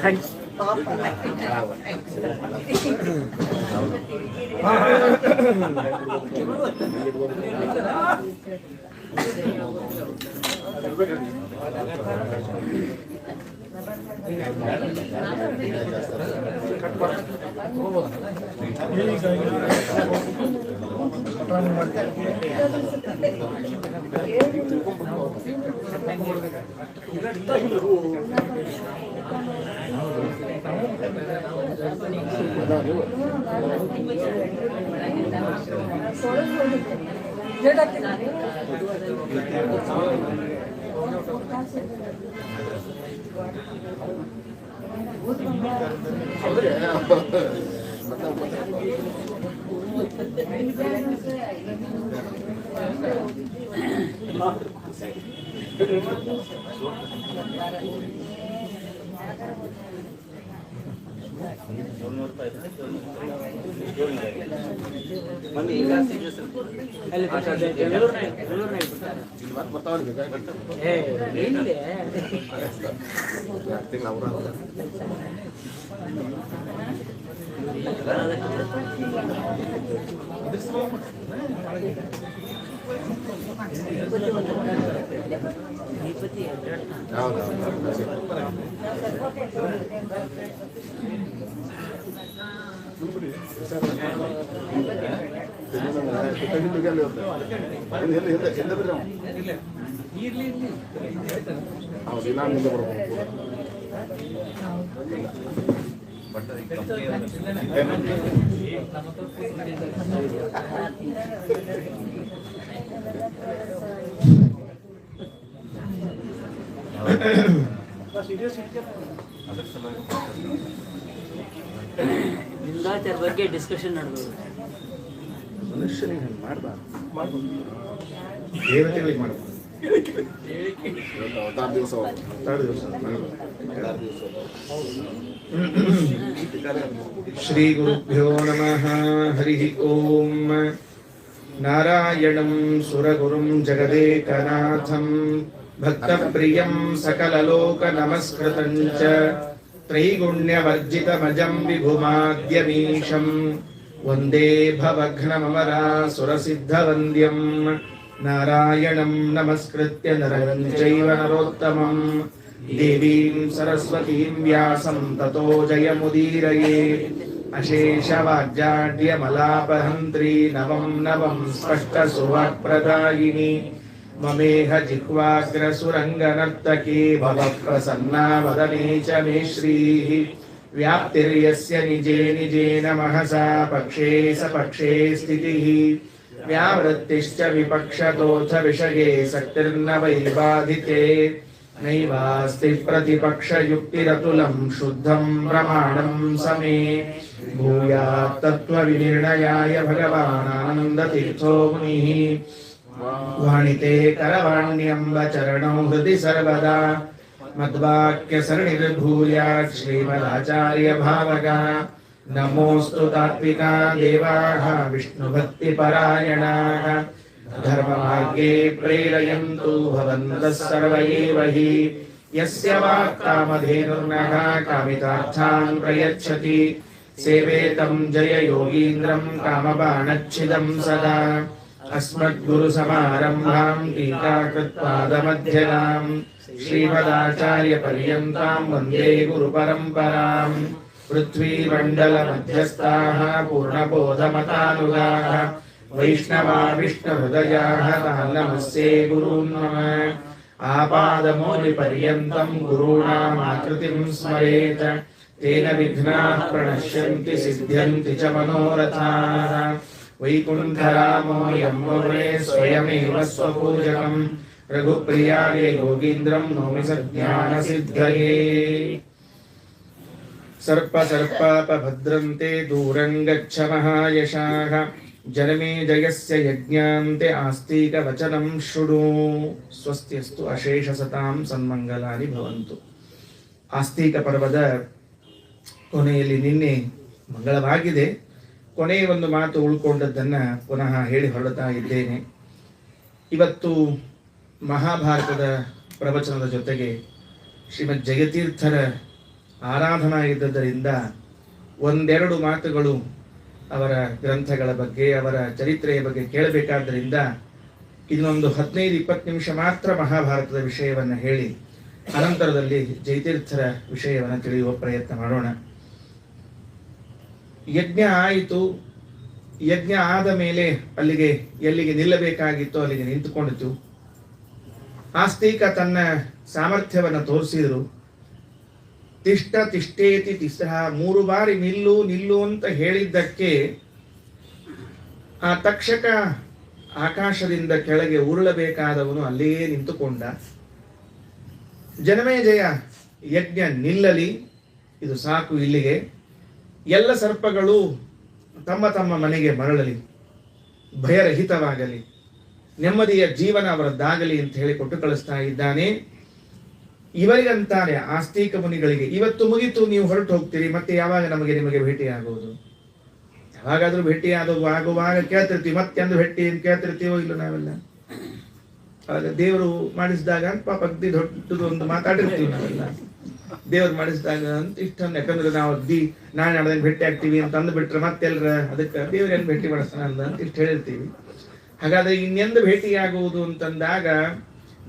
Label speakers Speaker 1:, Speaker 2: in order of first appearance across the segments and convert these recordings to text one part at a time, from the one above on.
Speaker 1: Thanks.
Speaker 2: ಲಿಂಗಾಯತರ ಬಗ್ಗೆ discussion ನಡೆದು
Speaker 1: ಮನುಷ್ಯನಿಗೆ ಹಂಗೆ ಮಾಡಬಾರ್ದು, ದೇವತೆಗಳಿಗೆ ಮಾಡಬಾರ್ದು. ಶ್ರೀ ಗುರುಭ್ಯೋ ನಮಃ. ಹರಿ ಓಂ. ನಾರಾಯಣಂ ಸುರಗುರುಂ ಜಗದೇಕನಾಥಂ ಭಕ್ತಪ್ರಿಯಂ ಸಕಲಲೋಕ ನಮಸ್ಕೃತಂ ಚ ತ್ರೈಗುಣ್ಯವರ್ಜಿತಮಜಂ ವಿಭುಮಾದ್ಯಮೀಶಂ ವಂದೇ ಭವಘ್ನಮರಾಸುರಸಿದ್ಧವಂದ್ಯಂ ನಾರಾಯಣಂ ನಮಸ್ಕೃತ್ಯ ನರಂ ಚೈವ ನರೋತ್ತಮಂ ದೇವೀಂ ಸರಸ್ವತೀಂ ವ್ಯಾಸಂ ತತೋ ಜಯಮುದೀರಯೇ. ಅಶೇಷವಾಗ್ಜಾಡ್ಯಮಲಾಪಹಂತ್ರಿ ನವಂ ನವಂ ಸ್ಪಷ್ಟಸುವಾಕ್ಪ್ರದಾಯಿನಿ ಮಮೇಹ ಜಿಹ್ವಾಗ್ರಸುರಂಗನರ್ತಕೇ ಭವ ಪ್ರಸನ್ನಾ ವದನೇ ಚ ಮೇ ಶ್ರೀಃ. ವ್ಯಾಪ್ತಿರ್ಯಸ್ಯ ನಿಜೇ ನಿಜೇನ ಮಹಸಾ ಪಕ್ಷೇ ಸಪಕ್ಷೇ ಸ್ಥಿತಿಃ ವ್ಯಾವೃತ್ತಿಶ್ಚ ವಿಪಕ್ಷತೋऽಥ ವಿಷಯೇ ಸಕ್ತಿರ್ನ ವೈಬಾಧಿತೆ ನೈವಾಸ್ತಿ ಪ್ರತಿಪಕ್ಷಯುಕ್ತಿರತುಲಂ ಶುದ್ಧಂ ಪ್ರಮಾಣಂ ಸಮೇ ಭೂಯಾತ್ ತತ್ವವಿನಿರ್ಣಯಾಯ ಭಗವಾನಾನಂದತೀರ್ಥೋ ಮುನಿಃ. ವಾಣಿತೆ ಕರವಾಣ್ಯಂಬ ಚರಣೌ ಹೃದಿ ಸರ್ವದಾ ಮದ್ವಾಕ್ಯ ಸರಣಿರ್ಭೂಯಾತ್ ಶ್ರೀಮದಾಚಾರ್ಯ ಭಾವಗಾ. ನಮೋऽस्तु ತಾತ್ವಿಕಾ ದೇವಾಃ ವಿಷ್ಣುಭಕ್ತಿಪರಾಯಣಾಃ ಧರ್ಮಮಾರ್ಗೇ ಪ್ರೇರಯन्तु ಭವಂತಃ ಸರ್ವ ಏವ ಹಿ. ಯಸ್ಯ ವಾಕ್ಕಾಮಧೇನುರ್ನಃ ಕಾಮಿತಾರ್ಥಾನ್ ಪ್ರಯಚ್ಛತಿ ಸೇವೇತಂ ಜಯ ಯೋಗೀಂದ್ರಂ ಕಾಮಬಾಣಚ್ಛಿದಂ ಸದಾ. ಅಸ್ಮದ್ಗುರುಸಮಾರಂಭಾಂ ಟೀಕಾಕೃತ್ಪಾದಮಧ್ಯಗಾಂ ಶ್ರೀಮದಾಚಾರ್ಯಪರ್ಯಂತಾಂ ವಂದೇ ಗುರುಪರಂಪರಾಂ. ಪೃಥ್ವೀಮಂಡಲಮಧ್ಯಸ್ಥಾಃ ಪೂರ್ಣಬೋಧಮತಾನುಗಾಃ ವೈಷ್ಣವಾ ವಿಷ್ಣುಹೃದಯಾಃ ತಾನ್ ನಮಸ್ಯೆ ಗುರೂನ್ ನಮಃ. ಆಪಾದಮೌಲಿಪರ್ಯಂತಂ ಗುರುಣಾಮಾಕೃತಿಂ ಸ್ಮರೇತ್ ತೇನ ವಿಘ್ನಾಃ ಪ್ರಣಶ್ಯಂತಿ ಸಿದ್ಧ್ಯಂತಿ ಚ ಮನೋರಥಾಃ. ವೈಕುಂಠರಾಮೋ ಯಮ್ಮುರೇ ಸ್ವಯಮೇವ ಸ್ವಪೂಜಕಂ ರಘುಪ್ರಿಯಾಯ ಯೋಗೀಂದ್ರಂ ನೌಮಿ ಸಜ್ಞಾನಸಿದ್ಧಯೇ. ಸರ್ಪಸರ್ಪಾಪಭದ್ರಂತೆ ದೂರಂ ಗಚ್ಚ ಮಹಾಯಶಾಃ ಜನಮೇಜಯಸ್ಯ ಯಜ್ಞಾಂತೆ ಆಸ್ತಿಕವಚನಂ ಶೃಣು. ಸ್ವಸ್ತಿಯಸ್ತು ಅಶೇಷ ಸತಾಂ ಸನ್ಮಂಗಲಾನಿ ಭವಂತು. ಆಸ್ತಿಕ ಪರ್ವದ ಕೊನೆಯಲ್ಲಿ ನಿನ್ನೆ ಮಂಗಳವಾಗಿದೆ. ಕೊನೆಯ ಒಂದು ಮಾತು ಉಳ್ಕೊಂಡದ್ದನ್ನು ಪುನಃ ಹೇಳಿ ಹೊರಡ್ತಾ ಇದ್ದೇನೆ. ಇವತ್ತು ಮಹಾಭಾರತದ ಪ್ರವಚನದ ಜೊತೆಗೆ ಶ್ರೀಮದ್ ಜಯತೀರ್ಥರ ಆರಾಧನಾ ಇದ್ದದ್ದರಿಂದ ಒಂದೆರಡು ಮಾತುಗಳು ಅವರ ಗ್ರಂಥಗಳ ಬಗ್ಗೆ, ಅವರ ಚರಿತ್ರೆಯ ಬಗ್ಗೆ ಕೇಳಬೇಕಾದ್ದರಿಂದ ಇನ್ನೊಂದು 15-20 ನಿಮಿಷ ಮಾತ್ರ ಮಹಾಭಾರತದ ವಿಷಯವನ್ನು ಹೇಳಿ ಅನಂತರದಲ್ಲಿ ಜಯತೀರ್ಥರ ವಿಷಯವನ್ನು ತಿಳಿಯುವ ಪ್ರಯತ್ನ ಮಾಡೋಣ. ಯಜ್ಞ ಆಯಿತು. ಯಜ್ಞ ಆದ ಮೇಲೆ ಎಲ್ಲಿಗೆ ನಿಲ್ಲಬೇಕಾಗಿತ್ತು ಅಲ್ಲಿಗೆ ನಿಂತುಕೊಂಡಿತು. ಆಸ್ತಿಕ ತನ್ನ ಸಾಮರ್ಥ್ಯವನ್ನು ತೋರಿಸಿದ್ರು. ತಿಷ್ಟೇತಿ ತಿಸ್ರ 3 ಬಾರಿ ನಿಲ್ಲು ಅಂತ ಹೇಳಿದ್ದಕ್ಕೆ ಆ ತಕ್ಷಕ ಆಕಾಶದಿಂದ ಕೆಳಗೆ ಉರುಳಬೇಕಾದವನು ಅಲ್ಲಿಯೇ ನಿಂತುಕೊಂಡ. ಜನಮೇಜಯ ಯಜ್ಞ ನಿಲ್ಲಲಿ, ಇದು ಸಾಕು, ಇಲ್ಲಿಗೆ ಎಲ್ಲ ಸರ್ಪಗಳು ತಮ್ಮ ತಮ್ಮ ಮನೆಗೆ ಮರಳಲಿ, ಭಯರಹಿತವಾಗಲಿ, ನೆಮ್ಮದಿಯ ಜೀವನ ಅವರದ್ದಾಗಲಿ ಅಂತ ಹೇಳಿಕೊಟ್ಟು ಕಳಿಸ್ತಾ ಇದ್ದಾನೆ. ಇವರಿಗಂತಾರೆ ಆಸ್ತಿಕ ಮುನಿಗಳಿಗೆ, ಇವತ್ತು ಮುಗಿತು, ನೀವು ಹೊರಟು ಹೋಗ್ತೀರಿ, ಮತ್ತೆ ಯಾವಾಗ ನಿಮಗೆ ಭೇಟಿಯಾಗುವುದು? ಯಾವಾಗಾದ್ರೂ ಆಗುವಾಗ ಕೇಳ್ತಿರ್ತೀವಿ, ಮತ್ತೆ ಅಂದು ಭೇಟಿ ಅಂತ ಕೇಳ್ತಿರ್ತೀವೋ ಇಲ್ಲ ನಾವೆಲ್ಲ. ಆಗ ದೇವರು ಮಾಡಿಸಿದಾಗ ಪಾಪ ದೊಡ್ಡದು ಒಂದು ಮಾತಾಡಿರ್ತೀವಿ ನಾವೆಲ್ಲ. ದೇವ್ರು ಮಾಡಿಸಿದಾಗ ಅಂತ ಇಷ್ಟೊಂದು, ಯಾಕಂದ್ರೆ ನಾವು ನಾಳೆ ನಾಳೆ ಭೇಟಿ ಆಗ್ತೀವಿ ಅಂತ ಅಂದ್ಬಿಟ್ರೆ ಮತ್ತೆಲ್ಲರ ಅದಕ್ಕೆ ದೇವ್ರೇನು ಭೇಟಿ ಮಾಡಿಸ್ತಾನಲ್ಲ ಅಂತ ಇಷ್ಟು ಹೇಳಿರ್ತೀವಿ. ಹಾಗಾದ್ರೆ ಇನ್ನೆಂದು ಭೇಟಿಯಾಗುವುದು ಅಂತಂದಾಗ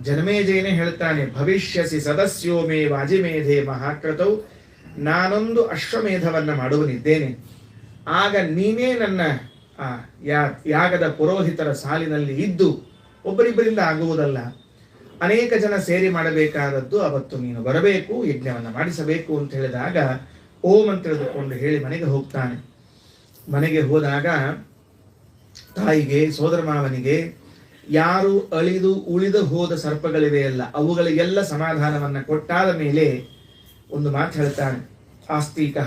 Speaker 1: ಜನಮೇಜಯನೇ ಹೇಳ್ತಾನೆ, ಭವಿಷ್ಯಸಿ ಸದಸ್ಯೋ ಮೇ ವಾಜಿಮೇಧೆ ಮಹಾಕ್ರತೌ, ನಾನೊಂದು ಅಶ್ವಮೇಧವನ್ನ ಮಾಡುವನಿದ್ದೇನೆ, ಆಗ ನೀನೇ ನನ್ನ ಯಾಗದ ಪುರೋಹಿತರ ಸಾಲಿನಲ್ಲಿ ಇದ್ದು, ಒಬ್ಬರಿಬ್ಬರಿಂದ ಆಗುವುದಲ್ಲ, ಅನೇಕ ಜನ ಸೇರಿ ಮಾಡಬೇಕಾದದ್ದು, ಅವತ್ತು ನೀನು ಬರಬೇಕು, ಯಜ್ಞವನ್ನ ಮಾಡಿಸಬೇಕು ಅಂತ ಹೇಳಿದಾಗ ಓಂ ಅಂತ ತಿಳಿದುಕೊಂಡು ಹೇಳಿ ಮನೆಗೆ ಹೋಗ್ತಾನೆ. ಮನೆಗೆ ಹೋದಾಗ ತಾಯಿಗೆ, ಸೋದರ ಮಾವನಿಗೆ, ಯಾರು ಅಳಿದು ಉಳಿದು ಹೋದ ಸರ್ಪಗಳಿವೆಯಲ್ಲ ಅವುಗಳಿಗೆಲ್ಲ ಸಮಾಧಾನವನ್ನ ಕೊಟ್ಟಾದ ಮೇಲೆ ಒಂದು ಮಾತು ಹೇಳ್ತಾನೆ ಆಸ್ತಿಕ,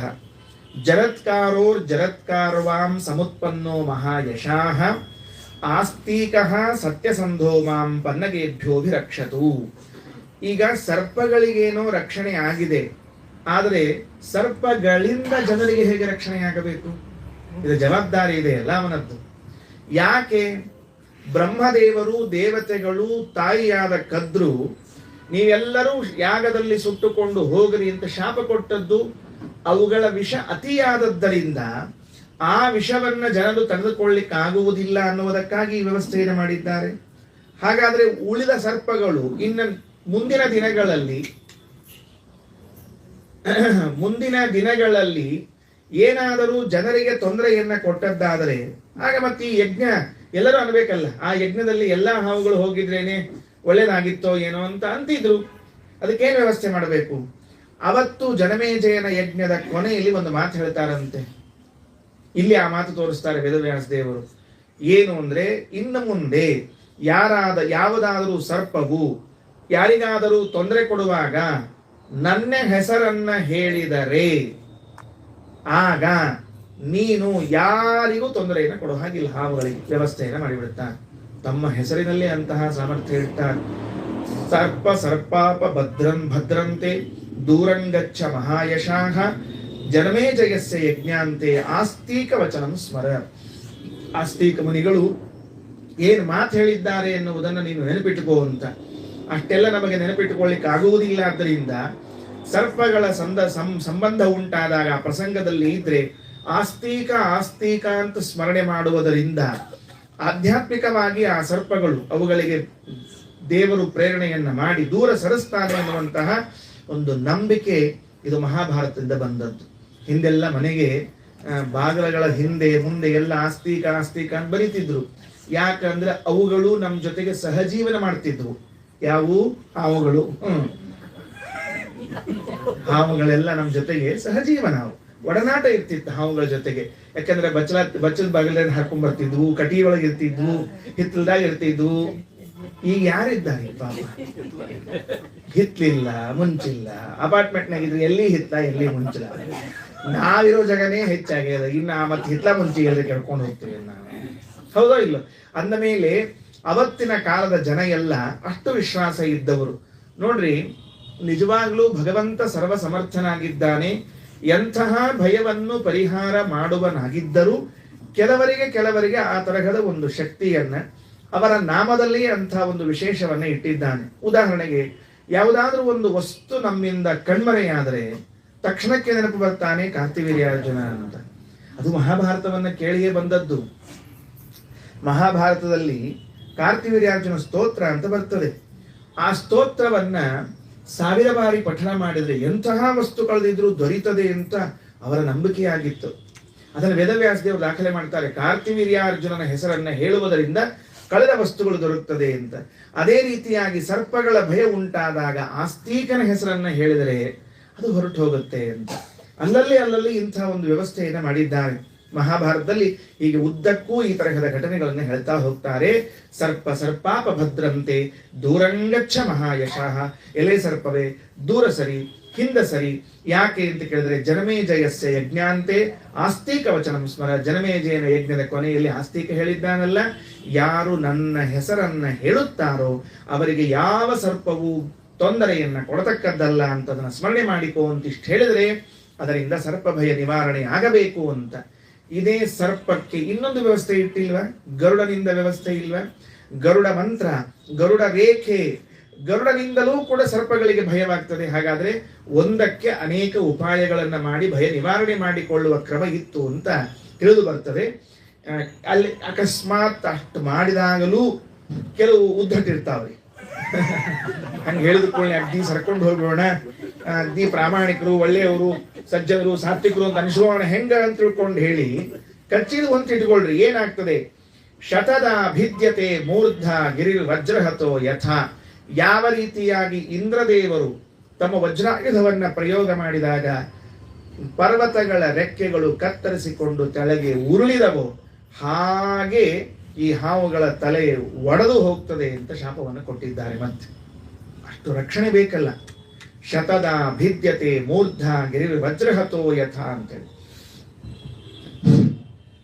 Speaker 1: ಜರತ್ಕಾರೋರ್ಜರತ್ಕಾರ್ವಾಂ ಸಮುತ್ಪನ್ನೋ ಮಹಾಯಶಾಹ ಆಸ್ತಿಕ ಸತ್ಯಸಂಧೋ ಮಾಂ ಪನ್ನಗೇಭ್ಯೋಭಿರಕ್ಷತು. ಈಗ ಸರ್ಪಗಳಿಗೇನೋ ರಕ್ಷಣೆ ಆಗಿದೆ, ಆದರೆ ಸರ್ಪಗಳಿಂದ ಜನರಿಗೆ ಹೇಗೆ ರಕ್ಷಣೆಯಾಗಬೇಕು? ಇದು ಜವಾಬ್ದಾರಿ ಇದೆ ಅಲ್ಲ ಅವನದ್ದು. ಯಾಕೆ? ಬ್ರಹ್ಮದೇವರು, ದೇವತೆಗಳು, ತಾಯಿಯಾದ ಕದ್ರು ನೀವೆಲ್ಲರೂ ಯಾಗದಲ್ಲಿ ಸುಟ್ಟುಕೊಂಡು ಹೋಗ್ರಿ ಅಂತ ಶಾಪ ಕೊಟ್ಟದ್ದು ಅವುಗಳ ವಿಷ ಅತಿಯಾದದ್ದರಿಂದ ಆ ವಿಷವನ್ನ ಜನರು ತೆಗೆದುಕೊಳ್ಳಿಕ್ಕಾಗುವುದಿಲ್ಲ ಅನ್ನುವುದಕ್ಕಾಗಿ ಈ ವ್ಯವಸ್ಥೆಯನ್ನು ಮಾಡಿದ್ದಾರೆ. ಹಾಗಾದ್ರೆ ಉಳಿದ ಸರ್ಪಗಳು ಇನ್ನು ಮುಂದಿನ ದಿನಗಳಲ್ಲಿ ಏನಾದರೂ ಜನರಿಗೆ ತೊಂದರೆಯನ್ನ ಕೊಟ್ಟದ್ದಾದರೆ ಆಗ ಮತ್ತೆ ಈ ಯಜ್ಞ ಎಲ್ಲರೂ ಅನ್ಬೇಕಲ್ಲ, ಆ ಯಜ್ಞದಲ್ಲಿ ಎಲ್ಲಾ ಹಾವುಗಳು ಹೋಗಿದ್ರೇನೆ ಒಳ್ಳೇದಾಗಿತ್ತೋ ಏನೋ ಅಂತ ಅಂತಿದ್ರು. ಅದಕ್ಕೇನು ವ್ಯವಸ್ಥೆ ಮಾಡಬೇಕು? ಅವತ್ತು ಜನಮೇಜಯನ ಯಜ್ಞದ ಕೊನೆಯಲ್ಲಿ ಒಂದು ಮಾತು ಹೇಳ್ತಾರಂತೆ. ಇಲ್ಲಿ ಆ ಮಾತು ತೋರಿಸ್ತಾರೆ ವೇದವ್ಯಾಸ ದೇವರು. ಏನು ಅಂದ್ರೆ, ಇನ್ನು ಮುಂದೆ ಯಾವುದಾದರೂ ಸರ್ಪವು ಯಾರಿಗಾದರೂ ತೊಂದರೆ ಕೊಡುವಾಗ ನನ್ನ ಹೆಸರನ್ನ ಹೇಳಿದರೆ ಆಗ ನೀನು ಯಾರಿಗೂ ತೊಂದರೆಯನ್ನು ಕೊಡೋ ಹಾಗಿಲ್ಲ, ಹಾವುಗಳಿಗೆ ವ್ಯವಸ್ಥೆಯನ್ನು ಮಾಡಿಬಿಡ್ತಾನೆ. ತಮ್ಮ ಹೆಸರಿನಲ್ಲಿ ಅಂತಹ ಸಾಮರ್ಥ್ಯ ಇರ್ತಾನೆ. ಸರ್ಪಾಪ ಭದ್ರಂತೆ ದೂರಂಗಚ್ಚ ಮಹಾಯಶಾಹ ಜನಮೇಜಯಸ್ಯ ಯಜ್ಞಾಂತೆ ಆಸ್ತಿಕ ವಚನಂ ಸ್ಮರ. ಆಸ್ತಿಕ ಮುನಿಗಳು ಏನು ಮಾತು ಹೇಳಿದ್ದಾರೆ ಎನ್ನುವುದನ್ನು ನೀನು ನೆನಪಿಟ್ಟುಕೋ ಅಂತ. ಅಷ್ಟೆಲ್ಲ ನಮಗೆ ನೆನಪಿಟ್ಟುಕೊಳ್ಳಿಕ್ಕೆ ಆಗುವುದಿಲ್ಲ. ಆದ್ದರಿಂದ ಸರ್ಪಗಳ ಸಂಬಂಧ ಉಂಟಾದಾಗ ಆ ಪ್ರಸಂಗದಲ್ಲಿ ಇದ್ರೆ ಆಸ್ತಿಕ ಅಂತ ಸ್ಮರಣೆ ಮಾಡುವುದರಿಂದ ಆಧ್ಯಾತ್ಮಿಕವಾಗಿ ಆ ಸರ್ಪಗಳು ಅವುಗಳಿಗೆ ದೇವರು ಪ್ರೇರಣೆಯನ್ನ ಮಾಡಿ ದೂರ ಸರಿಸ್ತಾನೆ ಅನ್ನುವಂತಹ ಒಂದು ನಂಬಿಕೆ ಇದು ಮಹಾಭಾರತದಿಂದ ಬಂದದ್ದು. ಹಿಂದೆಲ್ಲ ಮನೆಗೆ ಬಾಗಿಲಗಳ ಹಿಂದೆ ಮುಂದೆ ಎಲ್ಲ ಆಸ್ತಿಕ ಅಂತ ಬರೀತಿದ್ರು. ಯಾಕಂದ್ರೆ ಅವುಗಳು ನಮ್ಮ ಜೊತೆಗೆ ಸಹಜೀವನ ಮಾಡ್ತಿದ್ವು. ಯಾವುವು? ಹಾವುಗಳು. ಹಾವುಗಳೆಲ್ಲ ನಮ್ಮ ಜೊತೆಗೆ ಸಹಜೀವನ, ಒಡನಾಟ ಇರ್ತಿತ್ತು ಹಾವುಗಳ ಜೊತೆಗೆ. ಯಾಕಂದ್ರೆ ಬಚ್ಚದ ಬಾಗಿಲನ್ನು ಹಾಕೊಂಡ್ ಬರ್ತಿದ್ವು, ಕಟಿ ಒಳಗೆ ಇರ್ತಿದ್ವು, ಹಿತ್ತಲ್ದಾಗ ಇರ್ತಿದ್ವು. ಈಗ ಯಾರಿದ್ದಾರೆ ಪಾಪ? ಹಿತ್ಲಿಲ್ಲ, ಮುಂಚಿಲ್ಲ. ಅಪಾರ್ಟ್ಮೆಂಟ್ನಾಗ ಇದ್ರೆ ಎಲ್ಲಿ ಹಿತ್ಲ ಎಲ್ಲಿ ಮುಂಚಿಲ್ಲ. ನಾವಿರೋ ಜಗನೇ ಹೆಚ್ಚಾಗ್ಯದ, ಇನ್ನ ಮತ್ತೆ ಹಿತ್ಲ ಮುಂಚಿ ಎಲ್ಲಿ ಕೆಡ್ಕೊಂಡು ಹೋಗ್ತೀವಿ ನಾವು. ಹೌದೋ ಇಲ್ಲ? ಅಂದ ಮೇಲೆ ಅವತ್ತಿನ ಕಾಲದ ಜನ ಎಲ್ಲ ಅಷ್ಟು ವಿಶ್ವಾಸ ಇದ್ದವರು. ನೋಡ್ರಿ, ನಿಜವಾಗ್ಲೂ ಭಗವಂತ ಸರ್ವ ಸಮರ್ಥನಾಗಿದ್ದಾನೆ. ಎಂತಹ ಭಯವನ್ನು ಪರಿಹಾರ ಮಾಡುವನಾಗಿದ್ದರೂ ಕೆಲವರಿಗೆ ಆ ತರಹದ ಒಂದು ಶಕ್ತಿಯನ್ನ ಅವರ ನಾಮದಲ್ಲಿ ಅಂಥ ಒಂದು ವಿಶೇಷವನ್ನ ಇಟ್ಟಿದ್ದಾನೆ. ಉದಾಹರಣೆಗೆ ಯಾವುದಾದ್ರೂ ಒಂದು ವಸ್ತು ನಮ್ಮಿಂದ ಕಣ್ಮರೆಯಾದರೆ ತಕ್ಷಣಕ್ಕೆ ನೆನಪು ಬರ್ತಾನೆ ಕಾರ್ತಿವೀರ್ಯಾರ್ಜುನ ಅಂತ. ಅದು ಮಹಾಭಾರತವನ್ನ ಕೇಳಿಯೇ ಬಂದದ್ದು. ಮಹಾಭಾರತದಲ್ಲಿ ಕಾರ್ತಿವೀರ್ಯಾರ್ಜುನ ಸ್ತೋತ್ರ ಅಂತ ಬರ್ತದೆ. ಆ ಸ್ತೋತ್ರವನ್ನ 1000 ಬಾರಿ ಪಠಣ ಮಾಡಿದ್ರೆ ಎಂತಹ ವಸ್ತು ಕಳೆದಿದ್ರು ದೊರೀತದೆ ಅಂತ ಅವರ ನಂಬಿಕೆಯಾಗಿತ್ತು. ಅದನ್ನು ವೇದವ್ಯಾಸದೇವರು ದಾಖಲೆ ಮಾಡ್ತಾರೆ. ಕಾರ್ತಿವೀರ್ಯಾರ್ಜುನನ ಹೆಸರನ್ನ ಹೇಳುವುದರಿಂದ ಕಳೆದ ವಸ್ತುಗಳು ದೊರಕುತ್ತದೆ ಅಂತ. ಅದೇ ರೀತಿಯಾಗಿ ಸರ್ಪಗಳ ಭಯ ಉಂಟಾದಾಗ ಆಸ್ತಿಕನ ಹೆಸರನ್ನ ಹೇಳಿದರೆ ಅದು ಹೊರಟು ಹೋಗುತ್ತೆ ಅಂತ ಅಲ್ಲಲ್ಲಿ ಇಂತಹ ಒಂದು ವ್ಯವಸ್ಥೆಯನ್ನು ಮಾಡಿದ್ದಾರೆ. ಮಹಾಭಾರತದಲ್ಲಿ ಹೀಗೆ ಉದ್ದಕ್ಕೂ ಈ ತರಹದ ಘಟನೆಗಳನ್ನು ಹೇಳ್ತಾ ಹೋಗ್ತಾರೆ. ಸರ್ಪ ಸರ್ಪಾಪ ಭದ್ರಂತೆ ದೂರಂಗಚ್ಚ ಮಹಾಯಶಃ. ಎಲೆ ಸರ್ಪವೇ ದೂರ ಸರಿ, ಹಿಂದ ಸರಿ. ಯಾಕೆ ಅಂತ ಕೇಳಿದ್ರೆ ಜನಮೇಜಯಸ್ಯ ಯಜ್ಞಾಂತೆ ಆಸ್ತಿಕ ವಚನಂ ಸ್ಮರ. ಜನಮೇಜಯನ ಯಜ್ಞದ ಕೊನೆಯಲ್ಲಿ ಆಸ್ತಿಕ ಹೇಳಿದ್ದಾನಲ್ಲ, ಯಾರು ನನ್ನ ಹೆಸರನ್ನ ಹೇಳುತ್ತಾರೋ ಅವರಿಗೆ ಯಾವ ಸರ್ಪವು ತೊಂದರೆಯನ್ನ ಕೊಡತಕ್ಕದ್ದಲ್ಲ ಅಂತ ಅದನ್ನ ಸ್ಮರಣೆ ಮಾಡಿಕೋ ಅಂತ ಇಷ್ಟು ಹೇಳಿದ್ರೆ ಅದರಿಂದ ಸರ್ಪ ಭಯ ನಿವಾರಣೆ ಆಗಬೇಕು ಅಂತ. ಇದೇ ಸರ್ಪಕ್ಕೆ ಇನ್ನೊಂದು ವ್ಯವಸ್ಥೆ ಇಟ್ಟಿಲ್ವಾ? ಗರುಡನಿಂದ ವ್ಯವಸ್ಥೆ ಇಲ್ವಾ? ಗರುಡ ಮಂತ್ರ, ಗರುಡ ರೇಖೆ, ಗರುಡನಿಂದಲೂ ಕೂಡ ಸರ್ಪಗಳಿಗೆ ಭಯವಾಗ್ತದೆ. ಹಾಗಾದ್ರೆ ಒಂದಕ್ಕೆ ಅನೇಕ ಉಪಾಯಗಳನ್ನ ಮಾಡಿ ಭಯ ನಿವಾರಣೆ ಮಾಡಿಕೊಳ್ಳುವ ಕ್ರಮ ಇತ್ತು ಅಂತ ತಿಳಿದು ಬರ್ತದೆ. ಅಲ್ಲಿ ಅಕಸ್ಮಾತ್ ಅಷ್ಟು ಮಾಡಿದಾಗಲೂ ಕೆಲವು ಉದ್ದಟ್ಟಿರ್ತಾವ್ರಿ. ಹಂಗೆ ಹೇಳಿದ್ಕೊಳ್ಳಿ ಅಗ್ದಿ ಸರ್ಕೊಂಡು ಹೋಗೋಣ, ಅಗ್ದಿ ಪ್ರಾಮಾಣಿಕರು, ಒಳ್ಳೆಯವರು, ಸಜ್ಜನರು, ಸಾತ್ವಿಕರು ಅಂತ ಅನಿಸೋಣ ಹೆಂಗ ಅಂತ ತಿಳ್ಕೊಂಡು ಹೇಳಿ ಕಚ್ಚಿದು ಅಂತ ಇಟ್ಕೊಳ್ರಿ. ಏನಾಗ್ತದೆ? ಶತದ ಭಿದ್ಯತೆ ಮೂರ್ಧ ಗಿರಿರ್ ವಜ್ರಹತೋ ಯಥಾ. ಯಾವ ರೀತಿಯಾಗಿ ಇಂದ್ರದೇವರು ತಮ್ಮ ವಜ್ರಾಯುಧವನ್ನ ಪ್ರಯೋಗ ಮಾಡಿದಾಗ ಪರ್ವತಗಳ ರೆಕ್ಕೆಗಳು ಕತ್ತರಿಸಿಕೊಂಡು ಕೆಳಗೆ ಉರುಳಿದವೋ ಹಾಗೆ ಈ ಹಾವುಗಳ ತಲೆ ಒಡೆದು ಹೋಗ್ತದೆ ಅಂತ ಶಾಪವನ್ನು ಕೊಟ್ಟಿದ್ದಾರೆ. ಮತ್ತೆ ಅಷ್ಟು ರಕ್ಷಣೆ ಬೇಕಲ್ಲ. ಶತದ ಭಿದ್ಯತೆ ಮೂರ್ಧ ಗಿರಿರ್ ವಜ್ರಹತೋ ಯಥಾ ಅಂತೇಳಿ.